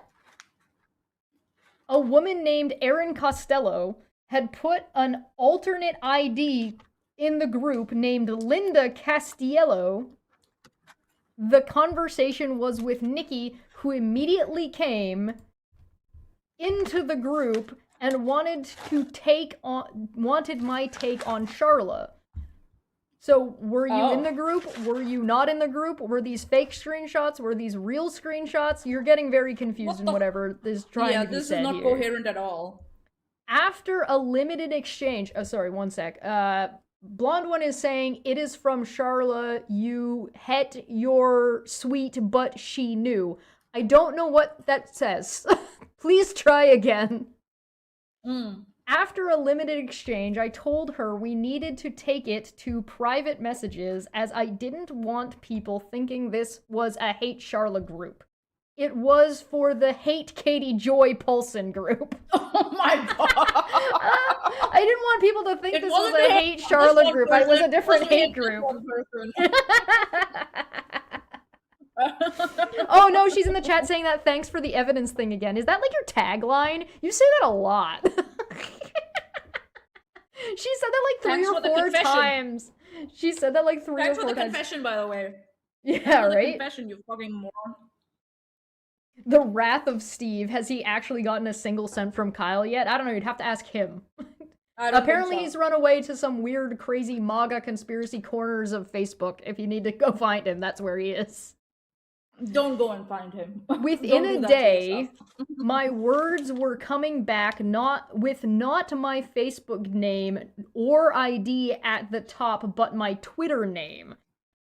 A woman named Erin Costello had put an alternate ID in the group named Linda Castiello. The conversation was with Nikki, who immediately came into the group and wanted my take on Charla. So, were you in the group? Were you not in the group? Were these fake screenshots? Were these real screenshots? You're getting very confused in whatever is trying to be said here. Yeah, this is not coherent at all. After a limited exchange... Oh, sorry, one sec. Blonde One is saying, it is from Charla. You het your sweet, but she knew. I don't know what that says. Please try again. After a limited exchange, I told her we needed to take it to private messages as I didn't want people thinking this was a Hate Charla group. It was for the Hate Katie Joy Paulson group. Oh my god. I didn't want people to think this was a Hate Charla group. It was a different hate group. Oh no, she's in the chat saying that thanks for the evidence thing again. Is that like your tagline? You say that a lot. She said that like three or four times. She said that like three or four times. Thanks for the confession, by the way. Yeah, right? Confession, you fucking moron. The wrath of Steve. Has he actually gotten a single cent from Kyle yet? I don't know. You'd have to ask him. Apparently he's run away to some weird, crazy MAGA conspiracy corners of Facebook. If you need to go find him, that's where he is. Don't go and find him. Within a day, my words were coming back not my Facebook name or ID at the top, but my Twitter name.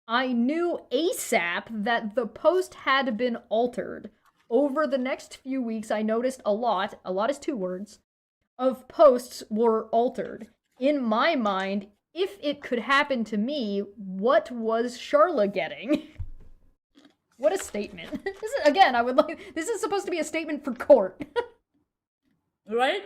I knew ASAP that the post had been altered. Over the next few weeks, I noticed a lot is 2 words, of posts were altered. In my mind, if it could happen to me, what was Charla getting? What a statement. This is, again, this is supposed to be a statement for court. Right?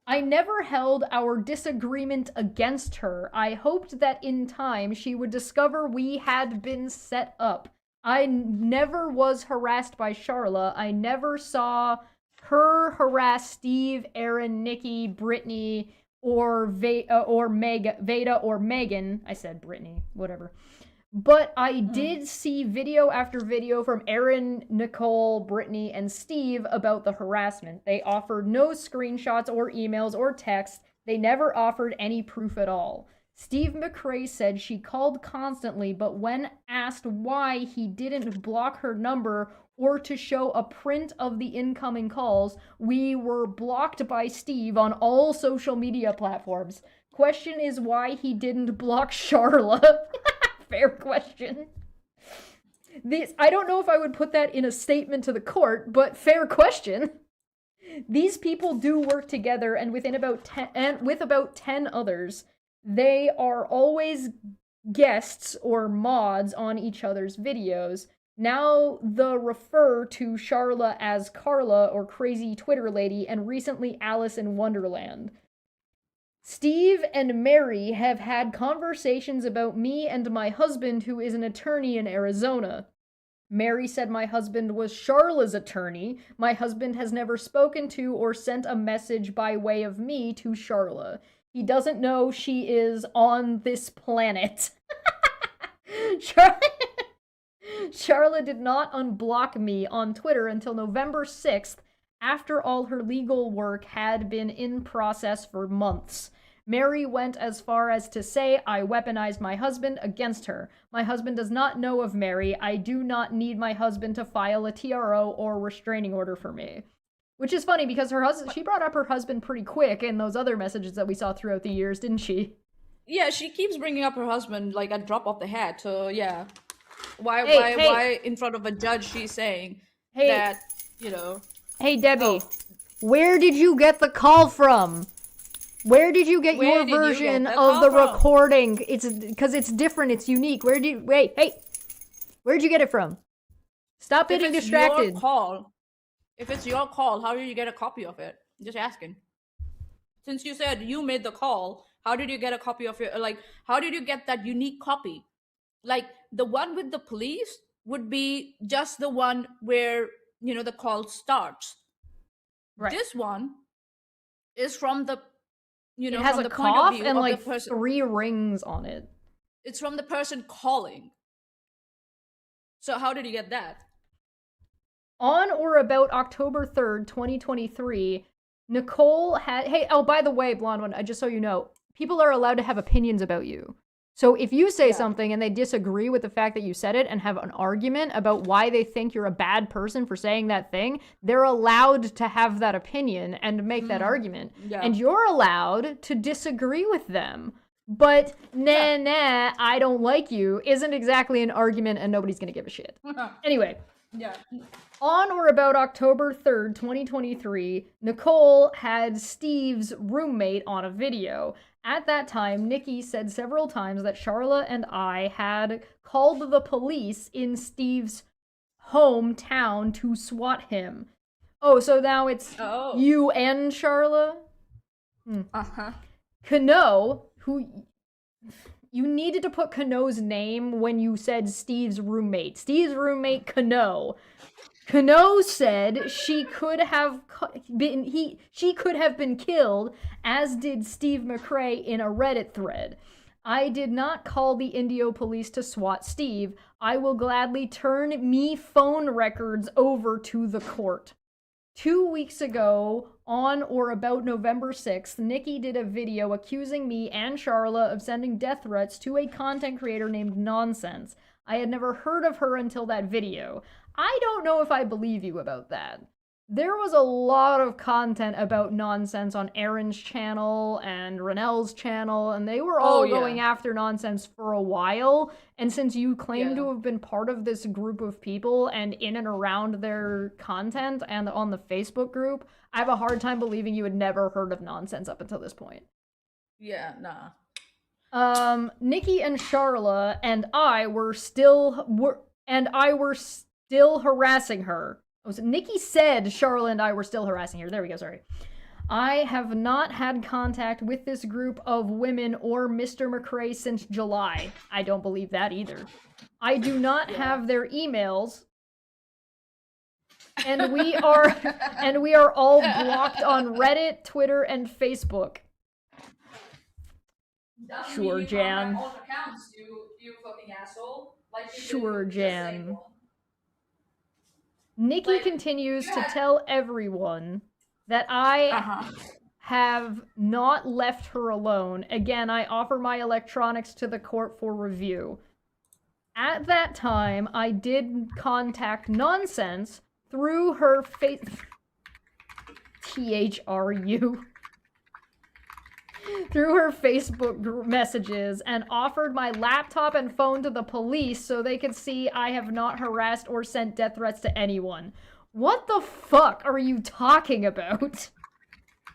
I never held our disagreement against her. I hoped that in time she would discover we had been set up. I never was harassed by Charla. I never saw her harass Steve, Aaron, Nikki, Brittany, or Veda or Megan. I said Brittany, whatever. But I did see video after video from Aaron, Nicole, Brittany, and Steve about the harassment. They offered no screenshots or emails or texts. They never offered any proof at all. Steve McRae said she called constantly, but when asked why he didn't block her number or to show a print of the incoming calls, we were blocked by Steve on all social media platforms. Question is why he didn't block Charla. Fair question. I don't know if I would put that in a statement to the court, but fair question. These people do work together, and with about 10 others, they are always guests or mods on each other's videos. Now the refer to Charla as Carla or Crazy Twitter Lady, and recently Alice in Wonderland. Steve and Mary have had conversations about me and my husband, who is an attorney in Arizona. Mary said my husband was Charla's attorney. My husband has never spoken to or sent a message by way of me to Charla. He doesn't know she is on this planet. Charla did not unblock me on Twitter until November 6th, after all her legal work had been in process for months. Mary went as far as to say I weaponized my husband against her. My husband does not know of Mary. I do not need my husband to file a TRO or restraining order for me. Which is funny because she brought up her husband pretty quick in those other messages that we saw throughout the years, didn't she? Yeah, she keeps bringing up her husband like a drop off the hat. So yeah, why in front of a judge she's saying that, you know? Hey Debbie, where did you get the call from? Where did you get your version of the recording? It's because it's different. It's unique. Where'd you get it from? Stop getting distracted. If it's your call, how did you get a copy of it? Just asking. Since you said you made the call, how did you get a copy of it? How did you get that unique copy? Like, the one with the police would be just the one where, you know, the call starts. Right. This one is from the, you know, it has from a the cough point of view and of like the person. 3 rings on it. It's from the person calling. So how did you get that? On or about October 3rd, 2023, Nicole had... Hey, oh, by the way, Blonde One, just so you know, people are allowed to have opinions about you. So if you say something and they disagree with the fact that you said it and have an argument about why they think you're a bad person for saying that thing, they're allowed to have that opinion and make that argument. Yeah. And you're allowed to disagree with them. But I don't like you isn't exactly an argument and nobody's going to give a shit. Anyway, Yeah. On or about October 3rd, 2023, Nicole had Steve's roommate on a video. At that time, Nikki said several times that Charla and I had called the police in Steve's hometown to swat him. Oh, so now it's you and Charla? Uh-huh. Kano, who... You needed to put Kano's name when you said Steve's roommate. Steve's roommate, Kano. Kano said she could have been killed, as did Steve McRae in a Reddit thread. I did not call the Indio police to swat Steve. I will gladly turn me phone records over to the court. 2 weeks ago, on or about November 6th, Nikki did a video accusing me and Charla of sending death threats to a content creator named Nonsense. I had never heard of her until that video. I don't know if I believe you about that. There was a lot of content about Nonsense on Aaron's channel and Renell's channel, and they were all going after Nonsense for a while. And since you claim to have been part of this group of people and in and around their content and on the Facebook group, I have a hard time believing you had never heard of Nonsense up until this point. Yeah, nah. Nikki and Charla and I were still harassing her. Nikki said Charla and I were still harassing her. There we go, sorry. I have not had contact with this group of women or Mr. McRae since July. I don't believe that either. I do not have their emails. And we are all blocked on Reddit, Twitter, and Facebook. Sure, Jan. You fucking asshole. Like, sure, Jan. Nikki continues to tell everyone that I have not left her alone. Again, I offer my electronics to the court for review. At that time, I did contact Nonsense through her through her Facebook messages and offered my laptop and phone to the police so they could see I have not harassed or sent death threats to anyone. What the fuck are you talking about?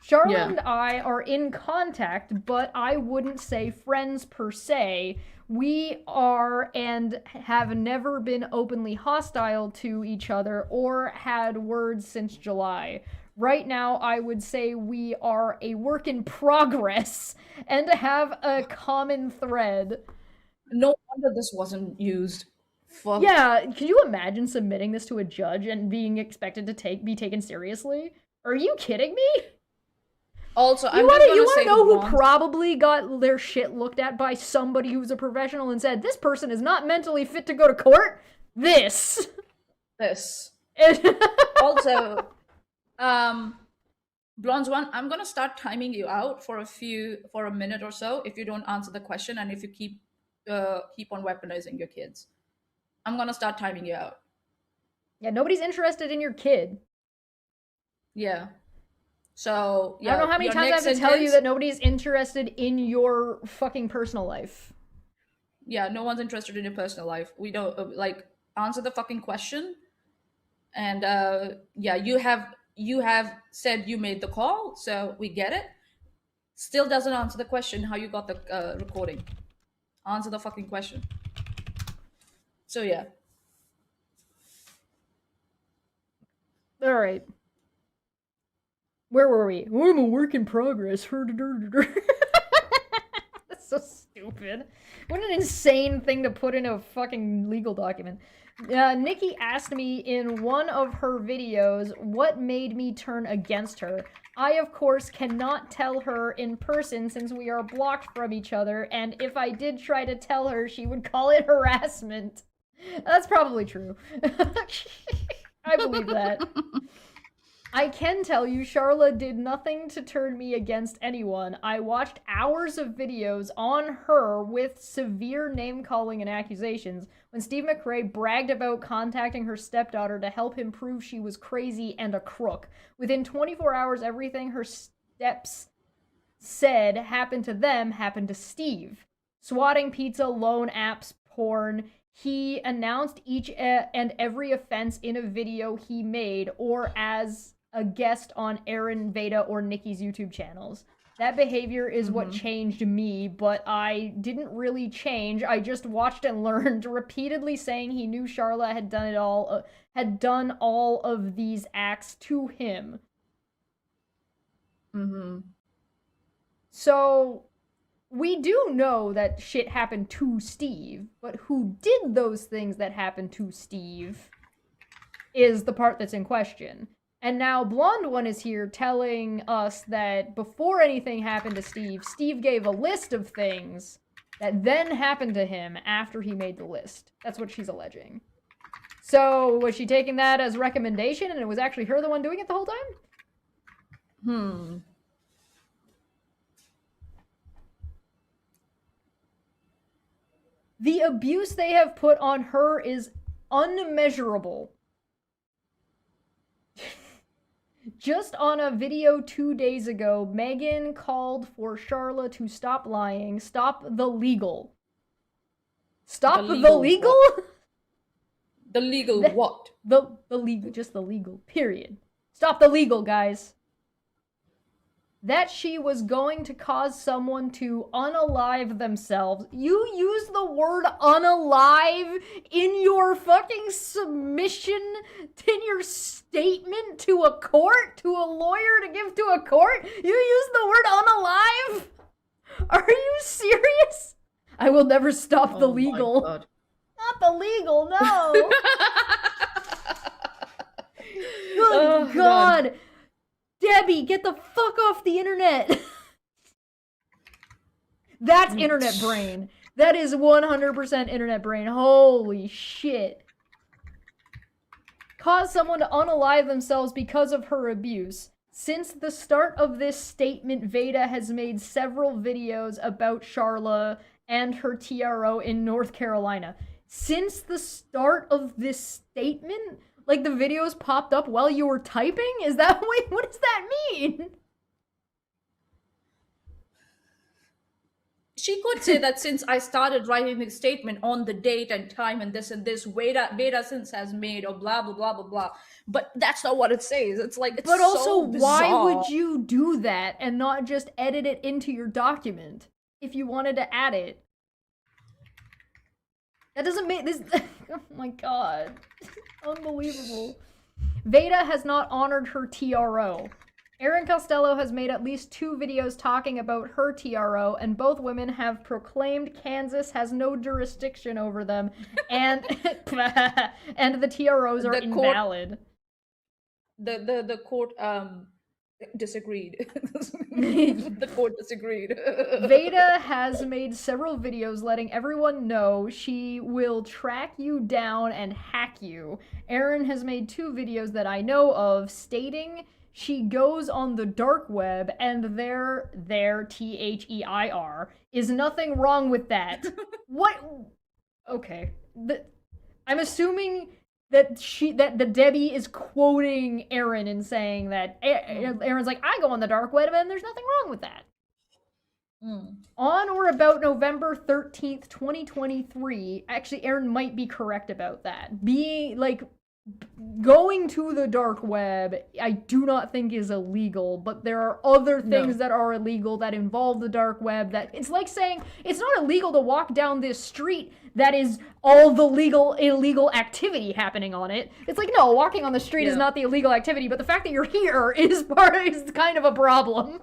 Charlotte and I are in contact, but I wouldn't say friends per se. We are and have never been openly hostile to each other or had words since July. Right now, I would say we are a work in progress and have a common thread. No wonder this wasn't used. Fuck. Yeah, can you imagine submitting this to a judge and being expected to be taken seriously? Are you kidding me? Also, you want to know who probably got their shit looked at by somebody who's a professional and said, this person is not mentally fit to go to court? This. Also... Blondes one, I'm gonna start timing you out for a minute or so if you don't answer the question and if you keep on weaponizing your kids. I'm gonna start timing you out. Yeah, nobody's interested in your kid. Yeah. So yeah, I don't know how many times I have to tell you that nobody's interested in your fucking personal life. Yeah, no one's interested in your personal life. We don't answer the fucking question. And yeah, you have said you made the call, so we get it. Still doesn't answer the question how you got the recording. Answer the fucking question. So yeah. All right. Where were we? I'm a work in progress. That's so stupid. What an insane thing to put in a fucking legal document. Nikki asked me in one of her videos what made me turn against her. I, of course, cannot tell her in person since we are blocked from each other, and if I did try to tell her, she would call it harassment. That's probably true. I believe that. I can tell you, Charla did nothing to turn me against anyone. I watched hours of videos on her with severe name-calling and accusations when Steve McRae bragged about contacting her stepdaughter to help him prove she was crazy and a crook. Within 24 hours, everything her steps said happened to them happened to Steve. Swatting, pizza, loan apps, porn. he announced each and every offense in a video he made or as a guest on Aaron, Veda, or Nikki's YouTube channels. That behavior is what changed me, but I didn't really change. I just watched and learned, repeatedly saying he knew Sharla had done it all, had done all of these acts to him. So we do know that shit happened to Steve, but who did those things that happened to Steve is the part that's in question. And now Blonde One is here telling us that before anything happened to Steve, Steve gave a list of things that then happened to him after he made the list. That's what she's alleging. So was she taking that as recommendation and it was actually her the one doing it the whole time? The abuse they have put on her is unmeasurable. Just on a video 2 days ago, Megan called for Sharla to stop lying. Stop the legal. Stop the legal? The legal what? The legal, just the legal, period. Stop the legal, guys. That she was going to cause someone to unalive themselves. You use the word unalive in your fucking submission, in your statement to a court, to a lawyer to give to a court? You use the word unalive? Are you serious? I will never stop the legal. God. Not the legal, no. Good God. Debbie, get the fuck off the internet! That's internet brain. That is 100% internet brain. Holy shit. Cause someone to unalive themselves because of her abuse. Since the start of this statement, Veda has made several videos about Sharla and her TRO in North Carolina. Since the start of this statement? Like, the videos popped up while you were typing? Is that, wait, what does that mean? She could say that since I started writing the statement on the date and time and this, Veda since has made, or blah, blah, blah, blah, blah. But that's not what it says. It's like, it's but also, so bizarre. why would you do that and not just edit it into your document if you wanted to add it? That doesn't make this... Oh my god. Unbelievable. Veda has not honored her TRO. Erin Costello has made at least 2 videos talking about her TRO, and both women have proclaimed Kansas has no jurisdiction over them, and and the TROs are invalid. The court disagreed. The court disagreed. Veda has made several videos letting everyone know she will track you down and hack you. Erin has made 2 videos that I know of stating she goes on the dark web and there, THEIR, is nothing wrong with that. What? Okay. I'm assuming that the Debbie is quoting Erin and saying that Erin's like, I go on the dark web and there's nothing wrong with that. On or about November 13th, 2023, actually Erin might be correct about that. Being, like, going to the dark web, I do not think is illegal, but there are other things that are illegal that involve the dark web. That it's like saying it's not illegal to walk down this street that is all the illegal activity happening on it. It's like, no, walking on the street is not the illegal activity, but the fact that you're here is kind of a problem.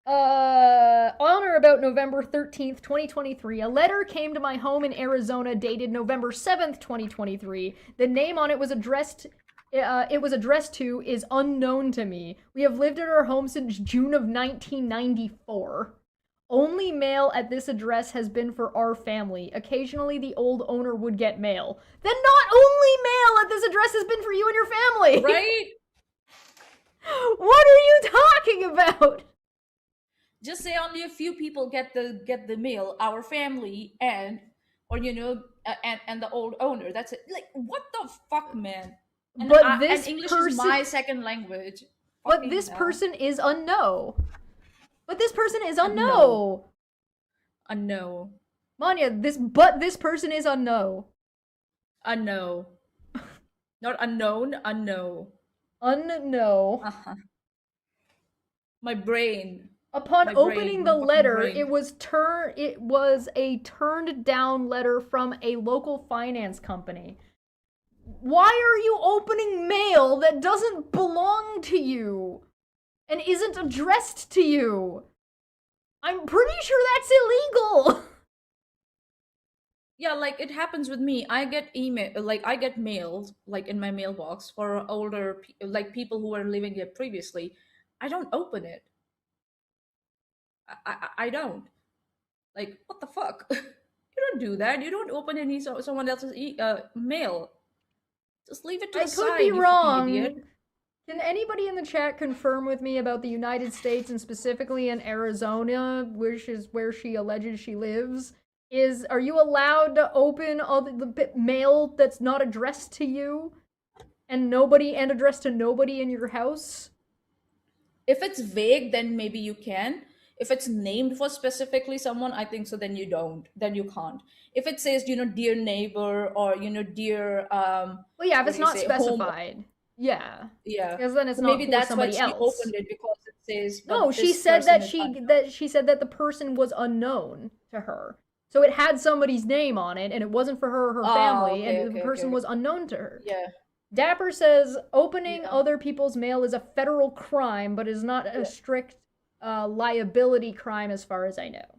On or about November 13th, 2023, a letter came to my home in Arizona dated November 7th, 2023. The name on it was addressed to is unknown to me. We have lived at our home since June of 1994. Only mail at this address has been for our family. Occasionally, the old owner would get mail. Then not only mail at this address has been for you and your family! Right? What are you talking about? Just say only a few people get the mail, our family and the old owner. That's it. Like, what the fuck, man? And English is my second language. But this person is unknown. Unknown. Manya, this person is unknown. Unknown. Not unknown, unknown. Unknown. Uh-huh. My brain. Upon opening the letter, it was a turned down letter from a local finance company. Why are you opening mail that doesn't belong to you and isn't addressed to you? I'm pretty sure that's illegal. Yeah, like it happens with me. I get mails like in my mailbox for older like people who were living here previously. I don't open it. I don't. Like, what the fuck? You don't do that. You don't open any someone else's mail. Just leave it to the side. I could be wrong. Idiot. Can anybody in the chat confirm with me about the United States and specifically in Arizona, which is where she alleges she lives? Are you allowed to open all the mail that's not addressed to you and addressed to nobody in your house? If it's vague, then maybe you can. If it's named for specifically someone, I think so. Then you don't. Then you can't. If it says, dear neighbor, or dear. Well, yeah, if it's not specified. Home. Yeah. Yeah. Because then it's not maybe that's why she else. opened it because it says. No, she said that the person was unknown to her. So it had somebody's name on it, and it wasn't for her or her family, and the person was unknown to her. Yeah. Dapper says opening other people's mail is a federal crime, but is not a strict liability crime as far as I know.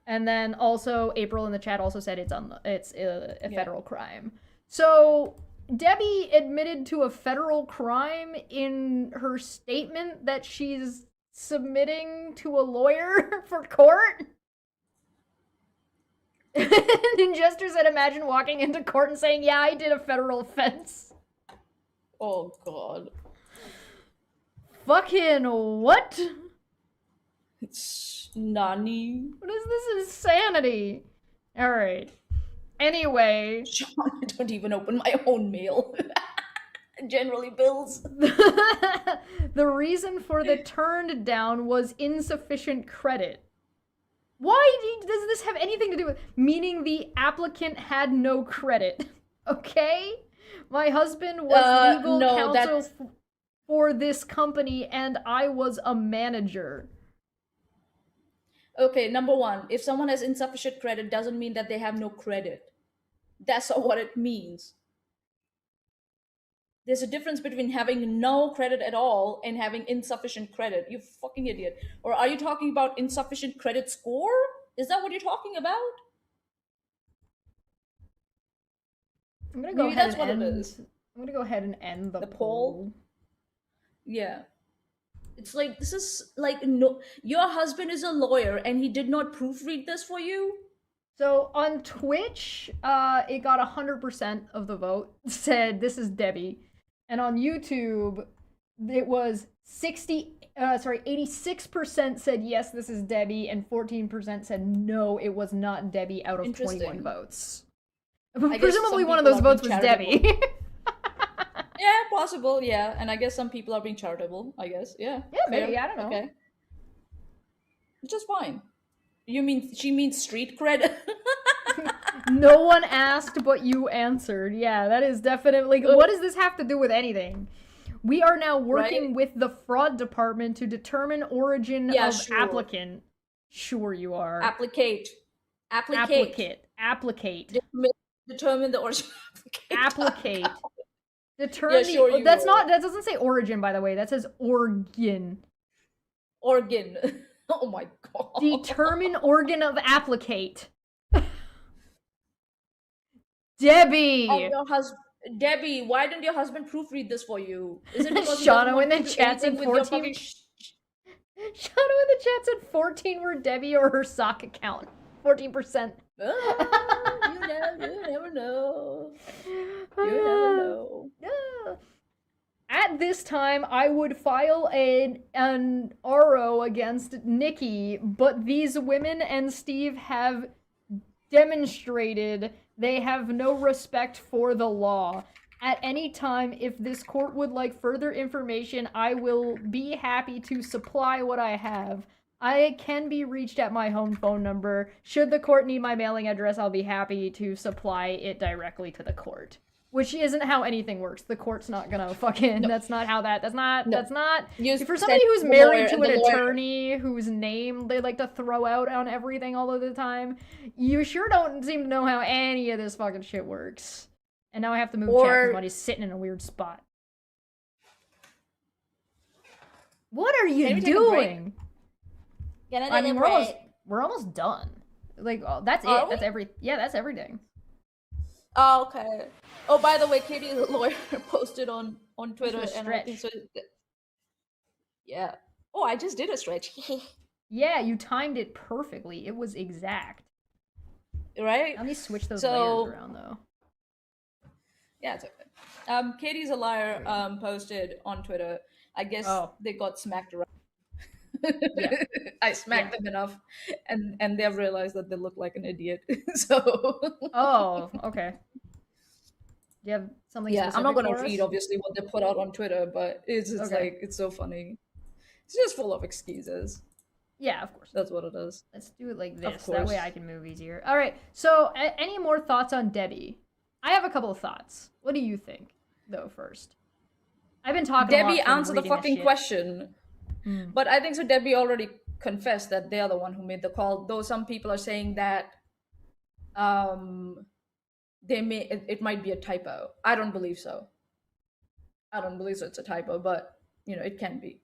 And then also April in the chat also said it's a federal crime. So Debbie admitted to a federal crime in her statement that she's submitting to a lawyer for court. Ingester said, imagine walking into court and saying, yeah, I did a federal offense. Oh, God. Fucking what? It's Nani. What is this insanity? Alright. Anyway. Sean, I don't even open my own mail. Generally bills. The reason for the turned down was insufficient credit. Why does this have anything to do with... Meaning the applicant had no credit. Okay? My husband was legal counsel for this company, and I was a manager. Okay, number one, if someone has insufficient credit, doesn't mean that they have no credit. That's not what it means. There's a difference between having no credit at all and having insufficient credit. You fucking idiot. Or are you talking about insufficient credit score? Is that what you're talking about? I'm gonna go ahead and end the poll. Yeah. It's like, this is like, no, your husband is a lawyer and he did not proofread this for you? So on Twitch, it got 100% of the vote, said this is Debbie. And on YouTube, it was 86% said yes, this is Debbie, and 14% said no, it was not Debbie out of 21 votes. Presumably one of those votes was Debbie. Yeah, possible, yeah. And I guess some people are being charitable, I guess. Yeah. Yeah, maybe, I don't know. Okay. Which is fine. She means street cred? No one asked, but you answered. Yeah, that is definitely... What does this have to do with anything? We are now working with the fraud department to determine origin of applicant. Sure you are. Applicate. Determine the origin. Applicate. Determine that doesn't say origin, by the way. That says organ. Organ. Oh my god. Determine organ of applicate. Debbie! Debbie, why didn't your husband proofread this for you? Is it because Shano in the chat said 14? Shano in the chat said 14 were Debbie or her sock account. 14%. You never know. You never know. At this time, I would file an RO against Nikki, but these women and Steve have demonstrated they have no respect for the law. At any time, if this court would like further information, I will be happy to supply what I have. I can be reached at my home phone number. Should the court need my mailing address, I'll be happy to supply it directly to the court. Which isn't how anything works. The court's not gonna fucking... No. That's not how that... That's not... For somebody who's married to an attorney whose name they like to throw out on everything all of the time, you sure don't seem to know how any of this fucking shit works. And now I have to move chat because Money's sitting in a weird spot. What are you doing? I mean, we're almost done. Like, that's it. That's that's everything. Oh, okay. Oh, by the way, Katie, the lawyer, posted on Twitter, and I think so. Yeah. Oh, I just did a stretch. Yeah, you timed it perfectly. It was exact. Right? Let me switch those layers around, though. Yeah, it's okay. Katie's a liar posted on Twitter. I guess they got smacked around. Yeah. I smacked them enough, and they've realized that they look like an idiot. So. Oh, okay. Do you have something? Yeah, I'm not gonna read obviously what they put out on Twitter, but it's like it's so funny. It's just full of excuses. Yeah, of course. That's what it is. Let's do it like this. That way I can move easier. All right. So, any more thoughts on Debbie? I have a couple of thoughts. What do you think, though? First, I've been talking. Debbie, answer the fucking question. But I think so. Debbie already confessed that they are the one who made the call. Though some people are saying that, it might be a typo. I don't believe so. I don't believe so. It's a typo, but it can be.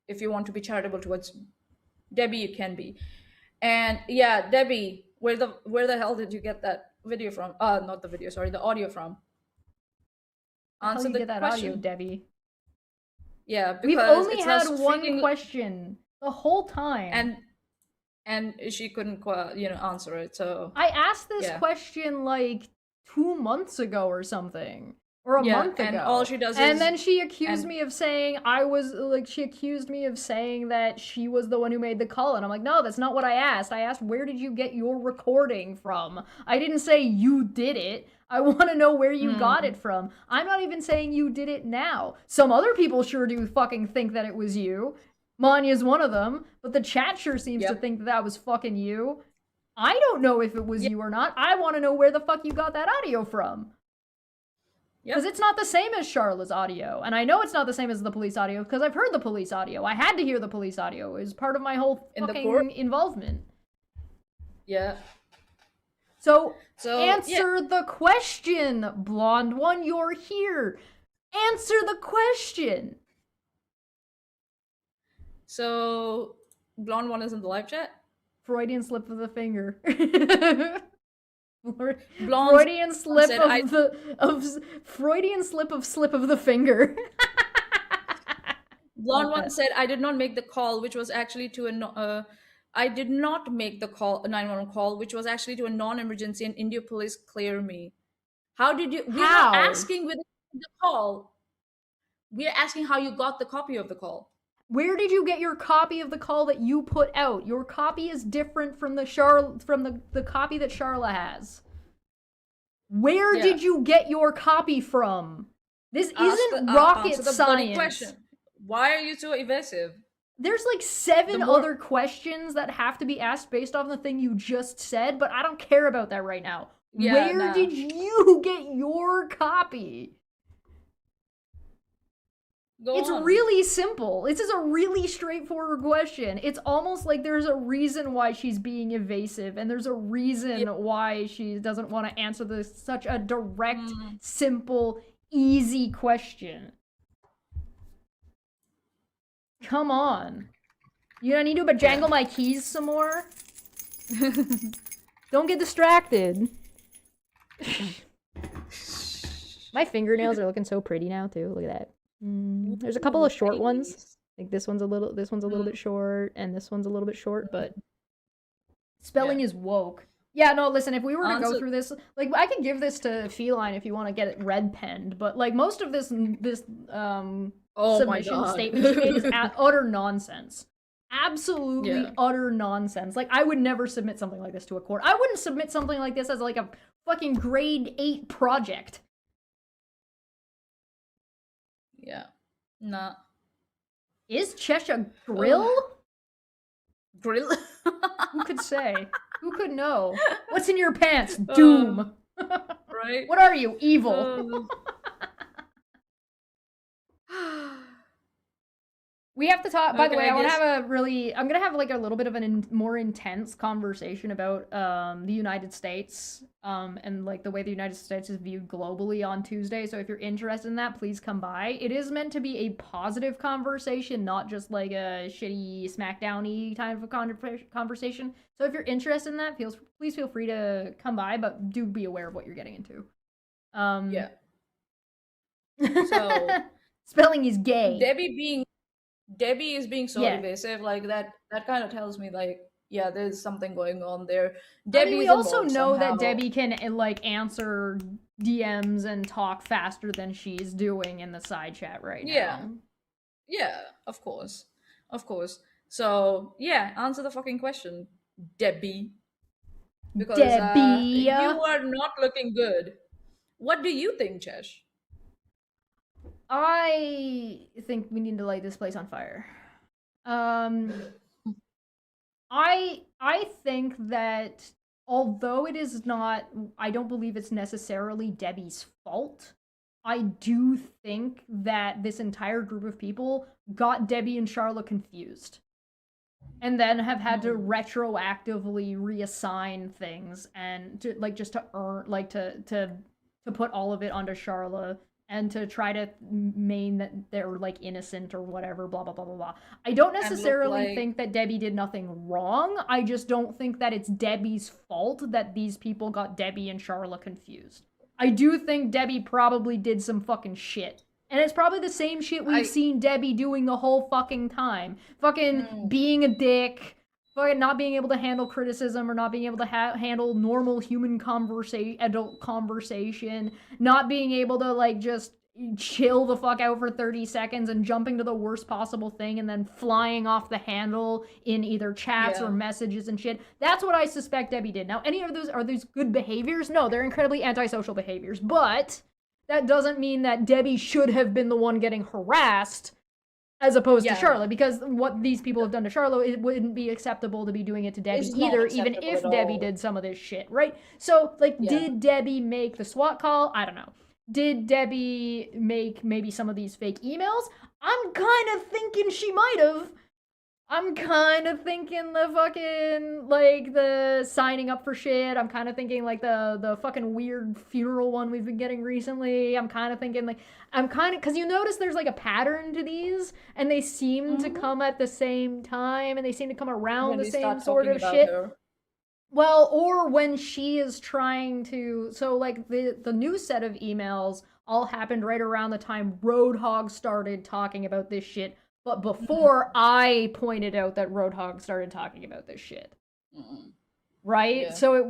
If you want to be charitable towards Debbie, it can be. And yeah, Debbie, where the hell did you get that video from? Not the video. Sorry, the audio from. Answer the question, audio, Debbie. Yeah, because we've only had one question the whole time, and she couldn't, answer it. So I asked this question like 2 months ago or something, or a month ago. And all she does and then she accused me of saying she accused me of saying that she was the one who made the call, and I'm like, no, that's not what I asked. I asked, where did you get your recording from? I didn't say you did it. I want to know where you got it from. I'm not even saying you did it now. Some other people sure do fucking think that it was you. Manya's one of them, but the chat sure seems to think that was fucking you. I don't know if it was you or not. I want to know where the fuck you got that audio from. Because it's not the same as Charlotte's audio. And I know it's not the same as the police audio because I've heard the police audio. I had to hear the police audio. It was part of my whole fucking involvement. Yeah. So answer the question, blonde one. You're here. Answer the question. So, blonde one is in the live chat? Freudian slip of the finger. Freudian slip of the finger. Blonde one said, I did not make the call, which was actually to I did not make the call, a 911 call, which was actually to a non-emergency, and India police clear me. How did you? We are asking with the call. We are asking how you got the copy of the call. Where did you get your copy of the call that you put out? Your copy is different from the copy that Charla has. Where did you get your copy from? This isn't rocket science. Question. Why are you so evasive? There's like 7 other questions that have to be asked based on the thing you just said, but I don't care about that right now. Where did you get your copy? It's really simple. This is a really straightforward question. It's almost like there's a reason why she's being evasive, and there's a reason why she doesn't want to answer such a direct, simple, easy question. Come on. You don't need to jangle my keys some more? Don't get distracted. My fingernails are looking so pretty now, too. Look at that. There's a couple of short ones. Like this one's a little bit short, and this one's a little bit short, but spelling is woke. Yeah, no, listen, if we were to go through this, like, I could give this to Feline if you want to get it red penned, but like most of this submission statement she made is utter nonsense. Absolutely utter nonsense. Like, I would never submit something like this to a court. I wouldn't submit something like this as like a fucking grade 8 project. Yeah. Nah. Is Cheshire Grill? Grill? Who could say? Who could know? What's in your pants? Doom. Right? What are you? Evil. We have to talk. By the way, I'm gonna have like a little bit of a more intense conversation about the United States and like the way the United States is viewed globally on Tuesday. So if you're interested in that, please come by. It is meant to be a positive conversation, not just like a shitty SmackDown-y kind of a conversation. So if you're interested in that, please feel free to come by, but do be aware of what you're getting into. Yeah. So spelling is gay. Debbie is being so evasive, like that kind of tells me like, yeah, there's something going on there. We also know that Debbie can like answer DMs and talk faster than she's doing in the side chat right now. Yeah, of course. So yeah, answer the fucking question, Debbie. Because Debbie, you are not looking good. What do you think, Chesh? I think we need to light this place on fire. I think that although it is not, I don't believe it's necessarily Debbie's fault. I do think that this entire group of people got Debbie and Charlotte confused. And then have had to retroactively reassign things and to like just to earn like to put all of it onto Charlotte and to try to main that they're like innocent or whatever, blah blah blah blah blah. I don't necessarily think that Debbie did nothing wrong. I just don't think that it's Debbie's fault that these people got Debbie and Charlotte confused. I do think Debbie probably did some fucking shit. And it's probably the same shit we've seen Debbie doing the whole fucking time. Fucking being a dick, fucking not being able to handle criticism or not being able to handle normal human adult conversation, not being able to, like, just chill the fuck out for 30 seconds and jumping to the worst possible thing and then flying off the handle in either chats or messages and shit. That's what I suspect Debbie did. Now, any of those, are those good behaviors? No, they're incredibly antisocial behaviors, but that doesn't mean that Debbie should have been the one getting harassed as opposed to Charlotte, because what these people have done to Charlotte, it wouldn't be acceptable to be doing it to Debbie either, even if Debbie did some of this shit, right? So, like, did Debbie make the SWAT call? I don't know. Did Debbie make maybe some of these fake emails? I'm kind of thinking she might have. I'm kind of thinking the fucking, like, the signing up for shit. I'm kind of thinking, like, the fucking weird funeral one we've been getting recently. I'm kind of thinking, like, because you notice there's, like, a pattern to these, and they seem to come at the same time, and they seem to come around the same sort of shit. Well, or when she is trying to, so, like, the new set of emails all happened right around the time Roadhog started talking about this shit. But before I pointed out that Roadhog started talking about this shit. Right? Yeah. So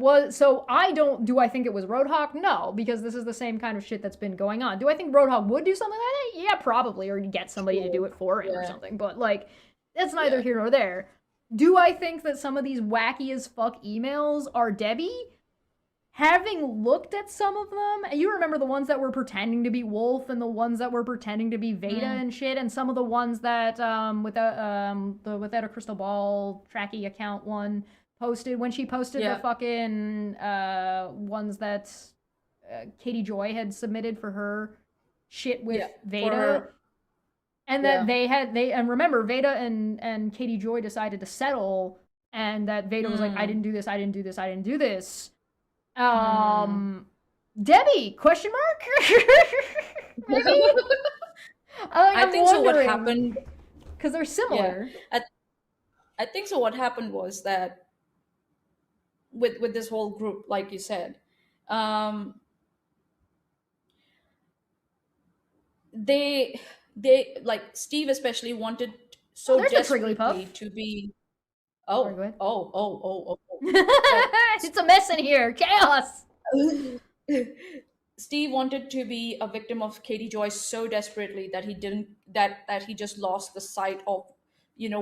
do I think it was Roadhog? No, because this is the same kind of shit that's been going on. Do I think Roadhog would do something like that? Yeah, probably, or get somebody to do it for him or something. But, like, that's neither here nor there. Do I think that some of these wacky as fuck emails are Debbie? Having looked at some of them, and you remember the ones that were pretending to be Wolf and the ones that were pretending to be Veda and shit, and some of the ones that without a crystal ball tracky account one posted when she posted the fucking ones that Katie Joy had submitted for her shit with Veda. And that and remember, Veda and Katie Joy decided to settle, and that Veda was like, I didn't do this, I didn't do this, I didn't do this. Debbie, question mark? Maybe? I think so. What happened? Because they're similar. Yeah. I think so. What happened was that with this whole group, like you said, they like Steve especially wanted so desperately to be. Oh. It's a mess in here. Chaos. Steve wanted to be a victim of Katie Joy so desperately that he just lost the sight of,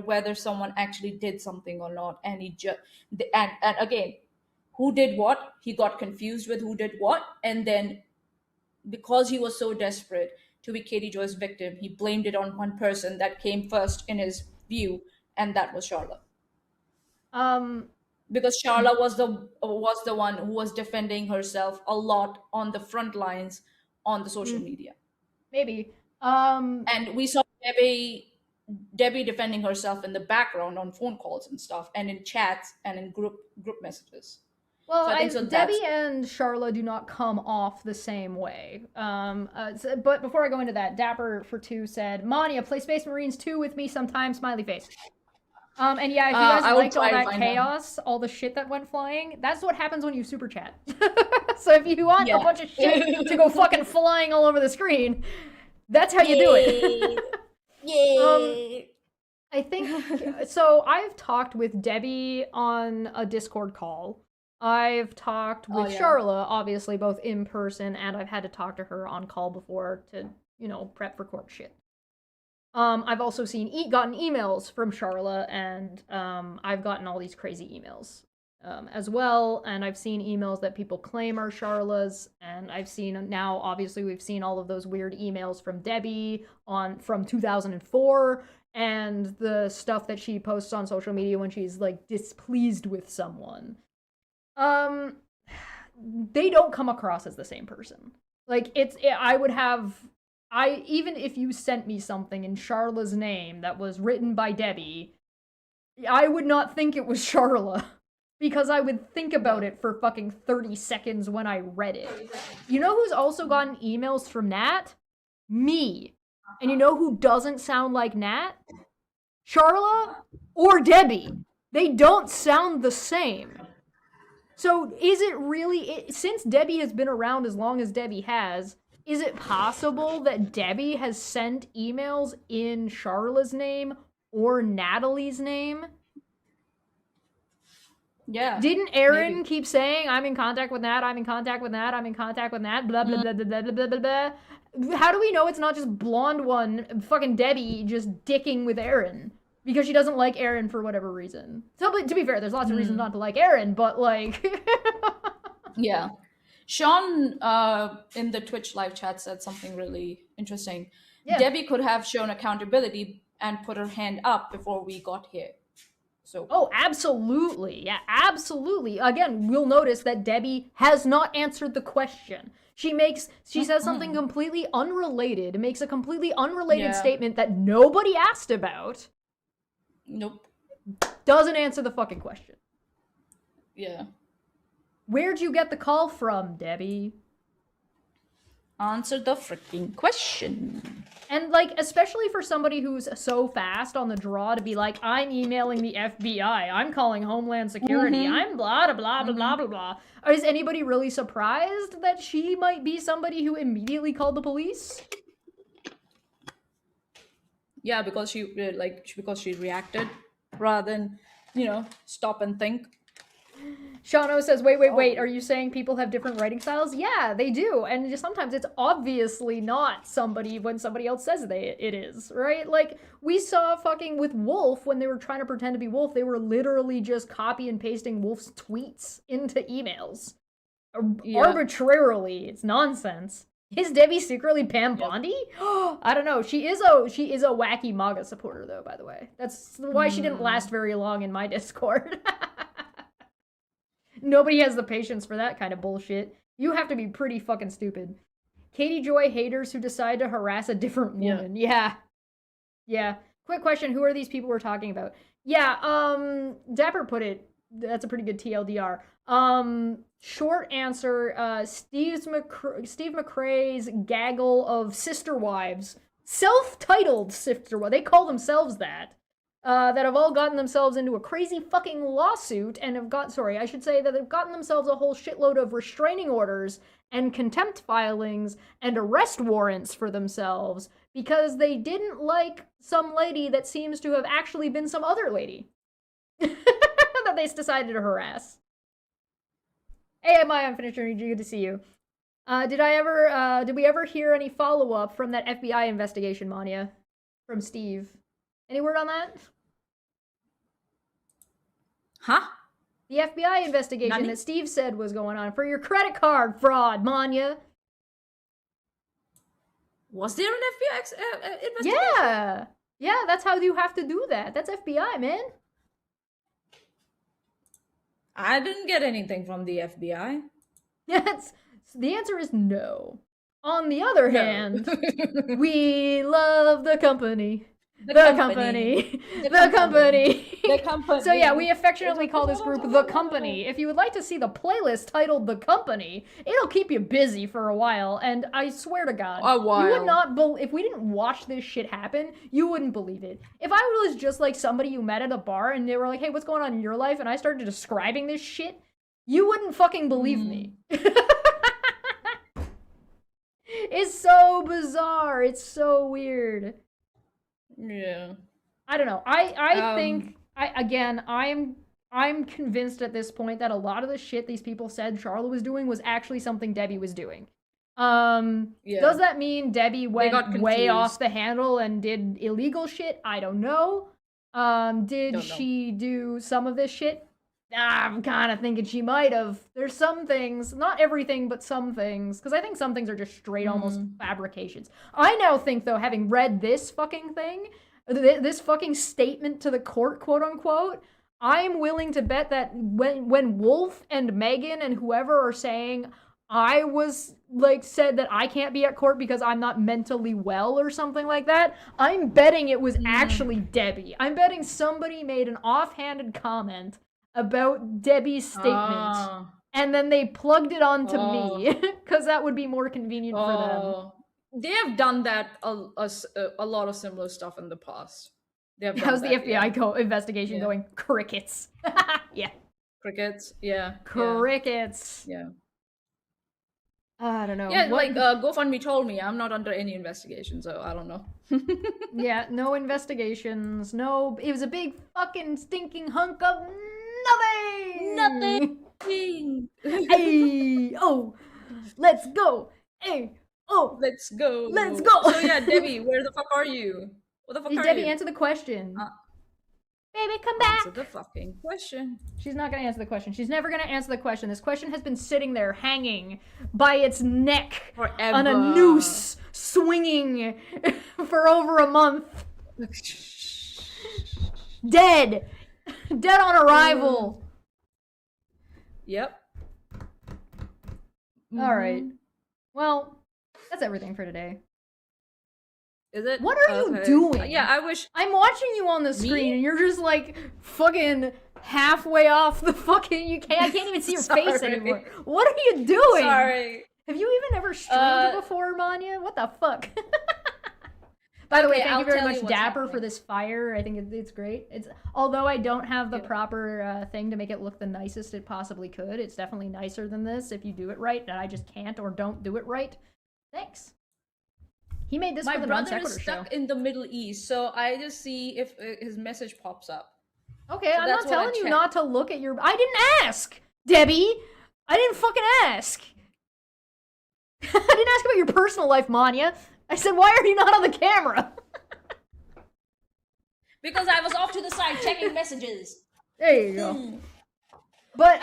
whether someone actually did something or not. And and again, who did what? He got confused with who did what. And then because he was so desperate to be Katie Joy's victim, he blamed it on one person that came first in his view, and that was Charlotte. Because Charla was the one who was defending herself a lot on the front lines on the social media. Maybe. And we saw Debbie defending herself in the background on phone calls and stuff, and in chats and in group messages. Well, so Debbie and Charla do not come off the same way. But before I go into that, Dapper for 2 said, Manya, play Space Marines 2 with me sometime, smiley face. And yeah, if you guys liked all that chaos, all the shit that went flying, that's what happens when you super chat. So if you want a bunch of shit to go fucking flying all over the screen, that's how you do it. Yay! I think, so I've talked with Debbie on a Discord call. I've talked with Charla, obviously, both in person, and I've had to talk to her on call before to, prep for court shit. I've also gotten emails from Charla, and I've gotten all these crazy emails as well, and I've seen emails that people claim are Charla's, and I've seen now, obviously, we've seen all of those weird emails from Debbie from 2004, and the stuff that she posts on social media when she's, like, displeased with someone. They don't come across as the same person. Like, even if you sent me something in Charla's name that was written by Debbie, I would not think it was Charla, because I would think about it for fucking 30 seconds when I read it. You know who's also gotten emails from Nat? Me. And you know who doesn't sound like Nat? Charla or Debbie. They don't sound the same. So is it really, since Debbie has been around as long as Debbie has, is it possible that Debbie has sent emails in Charla's name or Natalie's name? Yeah. Didn't Aaron keep saying, I'm in contact with Nat, I'm in contact with Nat, I'm in contact with Nat, blah, blah, blah, blah, blah, blah, blah, blah. How do we know it's not just blonde one, fucking Debbie, just dicking with Aaron? Because she doesn't like Aaron for whatever reason. So, to be fair, there's lots of reasons not to like Aaron, but, like... Yeah. Sean, in the Twitch live chat, said something really interesting. Yeah. Debbie could have shown accountability and put her hand up before we got here. So. Oh, absolutely. Yeah, absolutely. Again, we'll notice that Debbie has not answered the question. She says something completely unrelated, makes a completely unrelated statement that nobody asked about. Nope. Doesn't answer the fucking question. Yeah. Where'd you get the call from, Debbie? Answer the freaking question. And, like, especially for somebody who's so fast on the draw to be like, I'm emailing the FBI, I'm calling Homeland Security, I'm blah, blah, blah, blah, blah, blah, blah. Is anybody really surprised that she might be somebody who immediately called the police? Yeah, because she reacted rather than, stop and think. Shano says, wait, are you saying people have different writing styles? Yeah, they do, and just sometimes it's obviously not somebody when somebody else says it is, right? Like, we saw fucking with Wolf, when they were trying to pretend to be Wolf, they were literally just copy and pasting Wolf's tweets into emails. Arbitrarily. It's nonsense. Is Debbie secretly Pam Bondi? I don't know. She is a wacky MAGA supporter, though, by the way. That's why she didn't last very long in my Discord. Nobody has the patience for that kind of bullshit. You have to be pretty fucking stupid. Katie Joy haters who decide to harass a different woman. Yeah. Quick question, who are these people we're talking about? Yeah, Dapper put it, that's a pretty good TLDR. Short answer, Steve McRae's gaggle of sister wives, self-titled sister wives, they call themselves that have all gotten themselves into a crazy fucking lawsuit and have that they've gotten themselves a whole shitload of restraining orders and contempt filings and arrest warrants for themselves because they didn't like some lady that seems to have actually been some other lady that they decided to harass. Hey, I'm Unfinished Journey, good to see you. Did we ever hear any follow-up from that FBI investigation, Manya? From Steve? Any word on that? Huh? The FBI investigation that Steve said was going on for your credit card fraud, Manya. Was there an FBI investigation? Yeah, that's how you have to do that. That's FBI, man. I didn't get anything from the FBI. Yes, the answer is no. On the other hand, we love the company. The company. So yeah, we affectionately call this group The Company. If you would like to see the playlist titled The Company, it'll keep you busy for a while, and I swear to God, you would not if we didn't watch this shit happen, you wouldn't believe it. If I was just like somebody you met at a bar and they were like, hey, what's going on in your life? And I started describing this shit, you wouldn't fucking believe me. It's so bizarre. It's so weird. Yeah. I don't know. I think I'm convinced at this point that a lot of the shit these people said Charlotte was doing was actually something Debbie was doing. Does that mean Debbie went way off the handle and did illegal shit? I don't know. Did she do some of this shit? I'm kind of thinking she might have. There's some things, not everything, but some things, because I think some things are just straight almost fabrications. I now think, though, having read this fucking thing, this fucking statement to the court, quote unquote, I'm willing to bet that when Wolf and Megan and whoever are saying I was, like, said that I can't be at court because I'm not mentally well or something like that, I'm betting it was actually Debbie. I'm betting somebody made an offhanded comment about Debbie's statement, and then they plugged it onto me, because that would be more convenient for them. They have done that a lot of similar stuff in the past. How's the FBI investigation going? Crickets. Yeah. Crickets, yeah. Crickets. Yeah. I don't know. Yeah, like GoFundMe told me I'm not under any investigation, so I don't know. Yeah, no investigations. No, it was a big fucking stinking hunk of nothing. Hey, oh, let's go. Hey, oh, let's go. Let's go. So yeah, Debbie, where the fuck are you? What the fuck are Debbie, you? answer the question. Baby, come back. Answer the fucking question. She's not gonna answer the question. She's never gonna answer the question. This question has been sitting there hanging by its neck forever. On a noose, swinging for over a month. Dead on arrival. Yep. All right. Well, that's everything for today. Is it? What are you doing? Yeah, I wish. I'm watching you on the screen, and you're just like fucking halfway off the fucking. I can't even see your face anymore. What are you doing? Sorry. Have you even ever streamed before, Manya? What the fuck? By the way, thank you very much, Dapper, for this fire. I think it's great. Although I don't have the proper thing to make it look the nicest it possibly could. It's definitely nicer than this if you do it right, and I just can't or don't do it right. Thanks. He made this for the Non Sequitur show. My brother is stuck in the Middle East, so I just see if his message pops up. Okay, so I'm not telling you not to look at your... I didn't ask, Debbie! I didn't fucking ask! I didn't ask about your personal life, Manya. I said, why are you not on the camera? Because I was off to the side checking messages. There you go. But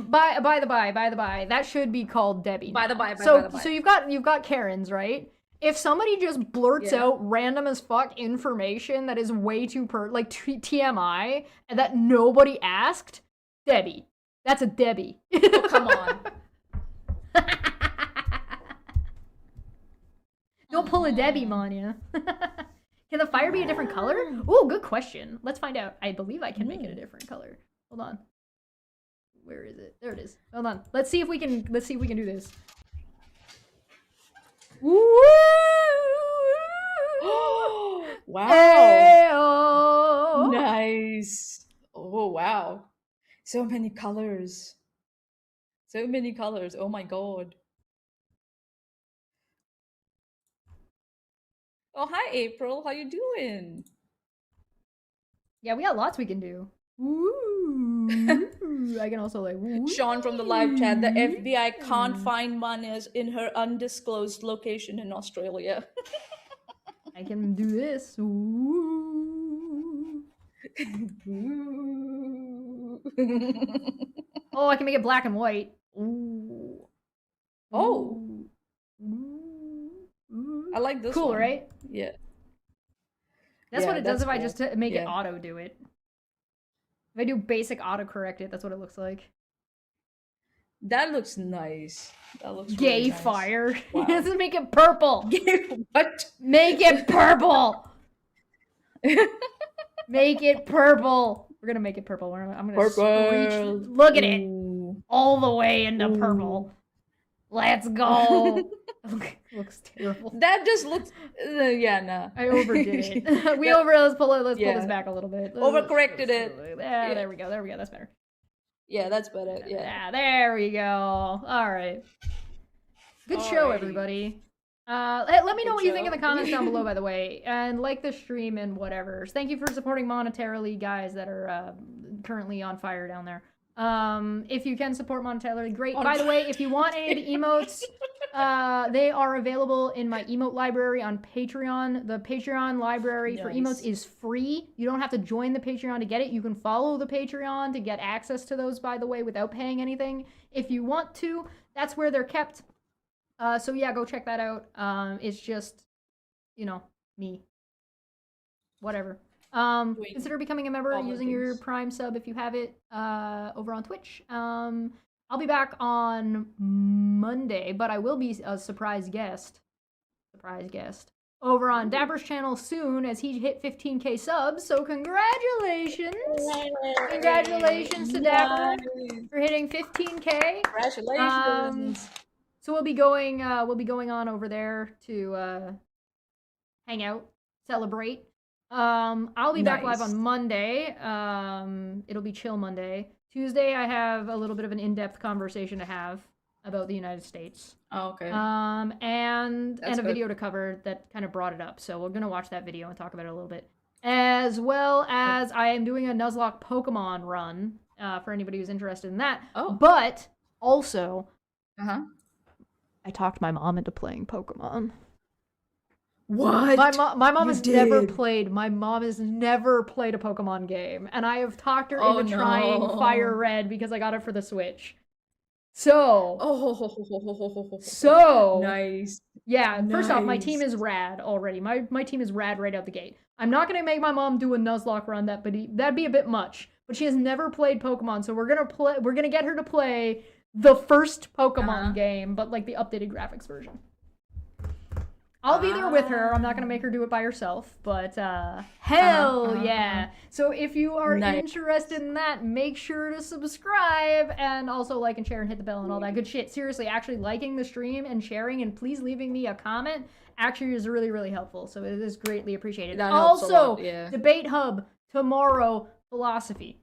by the by, that should be called Debbie. By the by. So you've got Karens, right? If somebody just blurts out random as fuck information that is way too TMI and that nobody asked, Debbie. That's a Debbie. Oh, come on. Don't pull a Debbie, Manya. Can the fire be a different color? Ooh, good question. Let's find out. I believe I can make it a different color. Hold on. Where is it? There it is. Hold on. Let's see if we can do this. Woo! Wow. Hey-oh. Nice. Oh, wow. So many colors. So many colors. Oh my god. Oh, hi, April. How you doing? Yeah, we got lots we can do. Ooh. I can also like... Woo. Sean from the live chat, the FBI can't find Manya's in her undisclosed location in Australia. I can do this. Ooh. Oh, I can make it black and white. Ooh. Oh. Ooh. I like this cool, one. right? Yeah. That's what it does if cool. I just make it auto do it. If I do basic autocorrect it, that's what it looks like. That looks nice. That looks gay really nice. fire. Wow. Let's make it purple. What? Make it purple. Make it purple. We're gonna make it purple. I'm gonna screech. Look at it, all the way into purple. Let's go. Looks terrible. That just looks. Yeah, no. I overdid it. Let's pull this back a little bit. Overcorrected it. Yeah, there we go. That's better. Yeah, that's better. Yeah, there we go. All right. Good show, everybody. Let me know what you think in the comments down below, by the way, and like the stream and whatever. Thank you for supporting monetarily, guys that are currently on fire down there. If you can support monetarily, great. By the way, if you want any of the emotes, they are available in my emote library on Patreon. The Patreon library for emotes is free. You don't have to join the Patreon to get it. You can follow the Patreon to get access to those, by the way, without paying anything. If you want to, that's where they're kept. So yeah, go check that out. It's just, me. Whatever. Consider becoming a member using your Prime sub if you have it over on Twitch. I'll be back on Monday, but I will be a surprise guest over on Dapper's channel soon as he hit 15k subs. So congratulations. Congratulations to Dapper for hitting 15k. Congratulations. So we'll be going on over there to hang out, celebrate. I'll be back live on Monday. It'll be Chill Monday. Tuesday, I have a little bit of an in-depth conversation to have about the United States. Oh, okay. And a video to cover that kind of brought it up. So we're gonna watch that video and talk about it a little bit, as well as I am doing a Nuzlocke Pokemon run for anybody who's interested in that. Oh, but also, I talked my mom into playing Pokemon. What? My mom has never played. My mom has never played a Pokemon game, and I have talked her into trying Fire Red because I got it for the Switch. So nice. Yeah. First off, my team is rad already. My team is rad right out the gate. I'm not gonna make my mom do a Nuzlocke run. That'd be a bit much. But she has never played Pokemon, so we're gonna get her to play the first Pokemon game, but like the updated graphics version. I'll be there with her. I'm not going to make her do it by herself, but hell yeah. So if you are interested in that, make sure to subscribe and also like and share and hit the bell and all that good shit. Seriously, actually liking the stream and sharing and please leaving me a comment actually is really, really helpful. So it is greatly appreciated. That helps a lot, Debate Hub tomorrow, philosophy.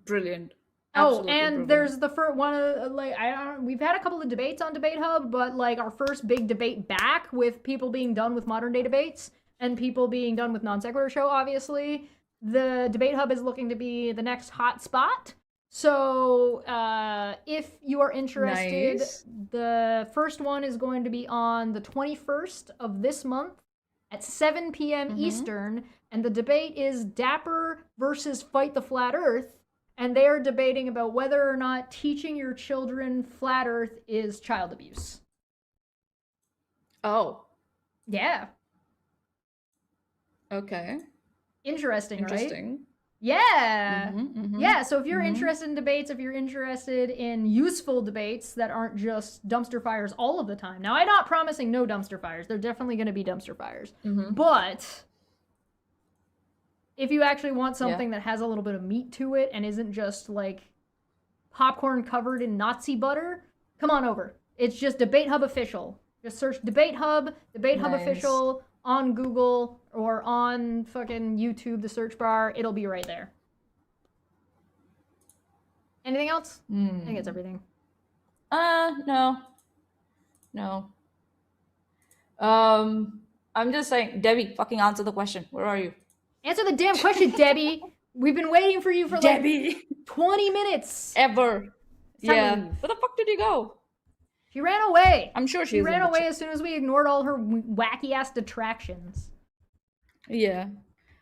Brilliant. Absolutely brilliant. There's the first one. We've had a couple of debates on Debate Hub, but like our first big debate back with people being done with modern day debates and people being done with Non Sequitur Show. Obviously, the Debate Hub is looking to be the next hot spot. So if you are interested, the first one is going to be on the 21st of this month at 7 p.m. Eastern, and the debate is Dapper versus Fight the Flat Earth. And they are debating about whether or not teaching your children flat Earth is child abuse. Oh. Yeah. Okay. Interesting, right? Yeah. Yeah, so if you're interested in debates, if you're interested in useful debates that aren't just dumpster fires all of the time. Now, I'm not promising no dumpster fires. They're definitely going to be dumpster fires. But if you actually want something that has a little bit of meat to it and isn't just like popcorn covered in Nazi butter, come on over. It's just Debate Hub Official. Just search Debate Hub Official on Google or on fucking YouTube, the search bar. It'll be right there. Anything else? I think it's everything. No. I'm just saying, Debbie, fucking answer the question. Where are you? Answer the damn question, Debbie. We've been waiting for you for like 20 minutes. Where the fuck did you go? She ran away. I'm sure she ran away as soon as we ignored all her wacky ass detractions. Yeah.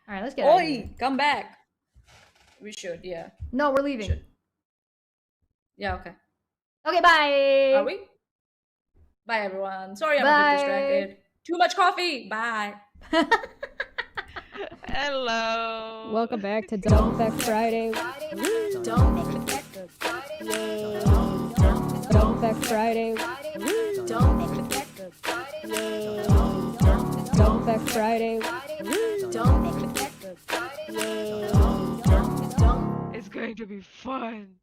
All right, let's get out of here. Come back. We should, yeah. No, we're leaving. Yeah, okay. Okay, bye. Are we? Bye, everyone. Sorry, I'm a bit distracted. Too much coffee. Bye. Hello. Welcome back to Don't Affect Friday. Don't Affect Friday. Don't Affect Friday. Don't Affect Friday. It's going to be fun.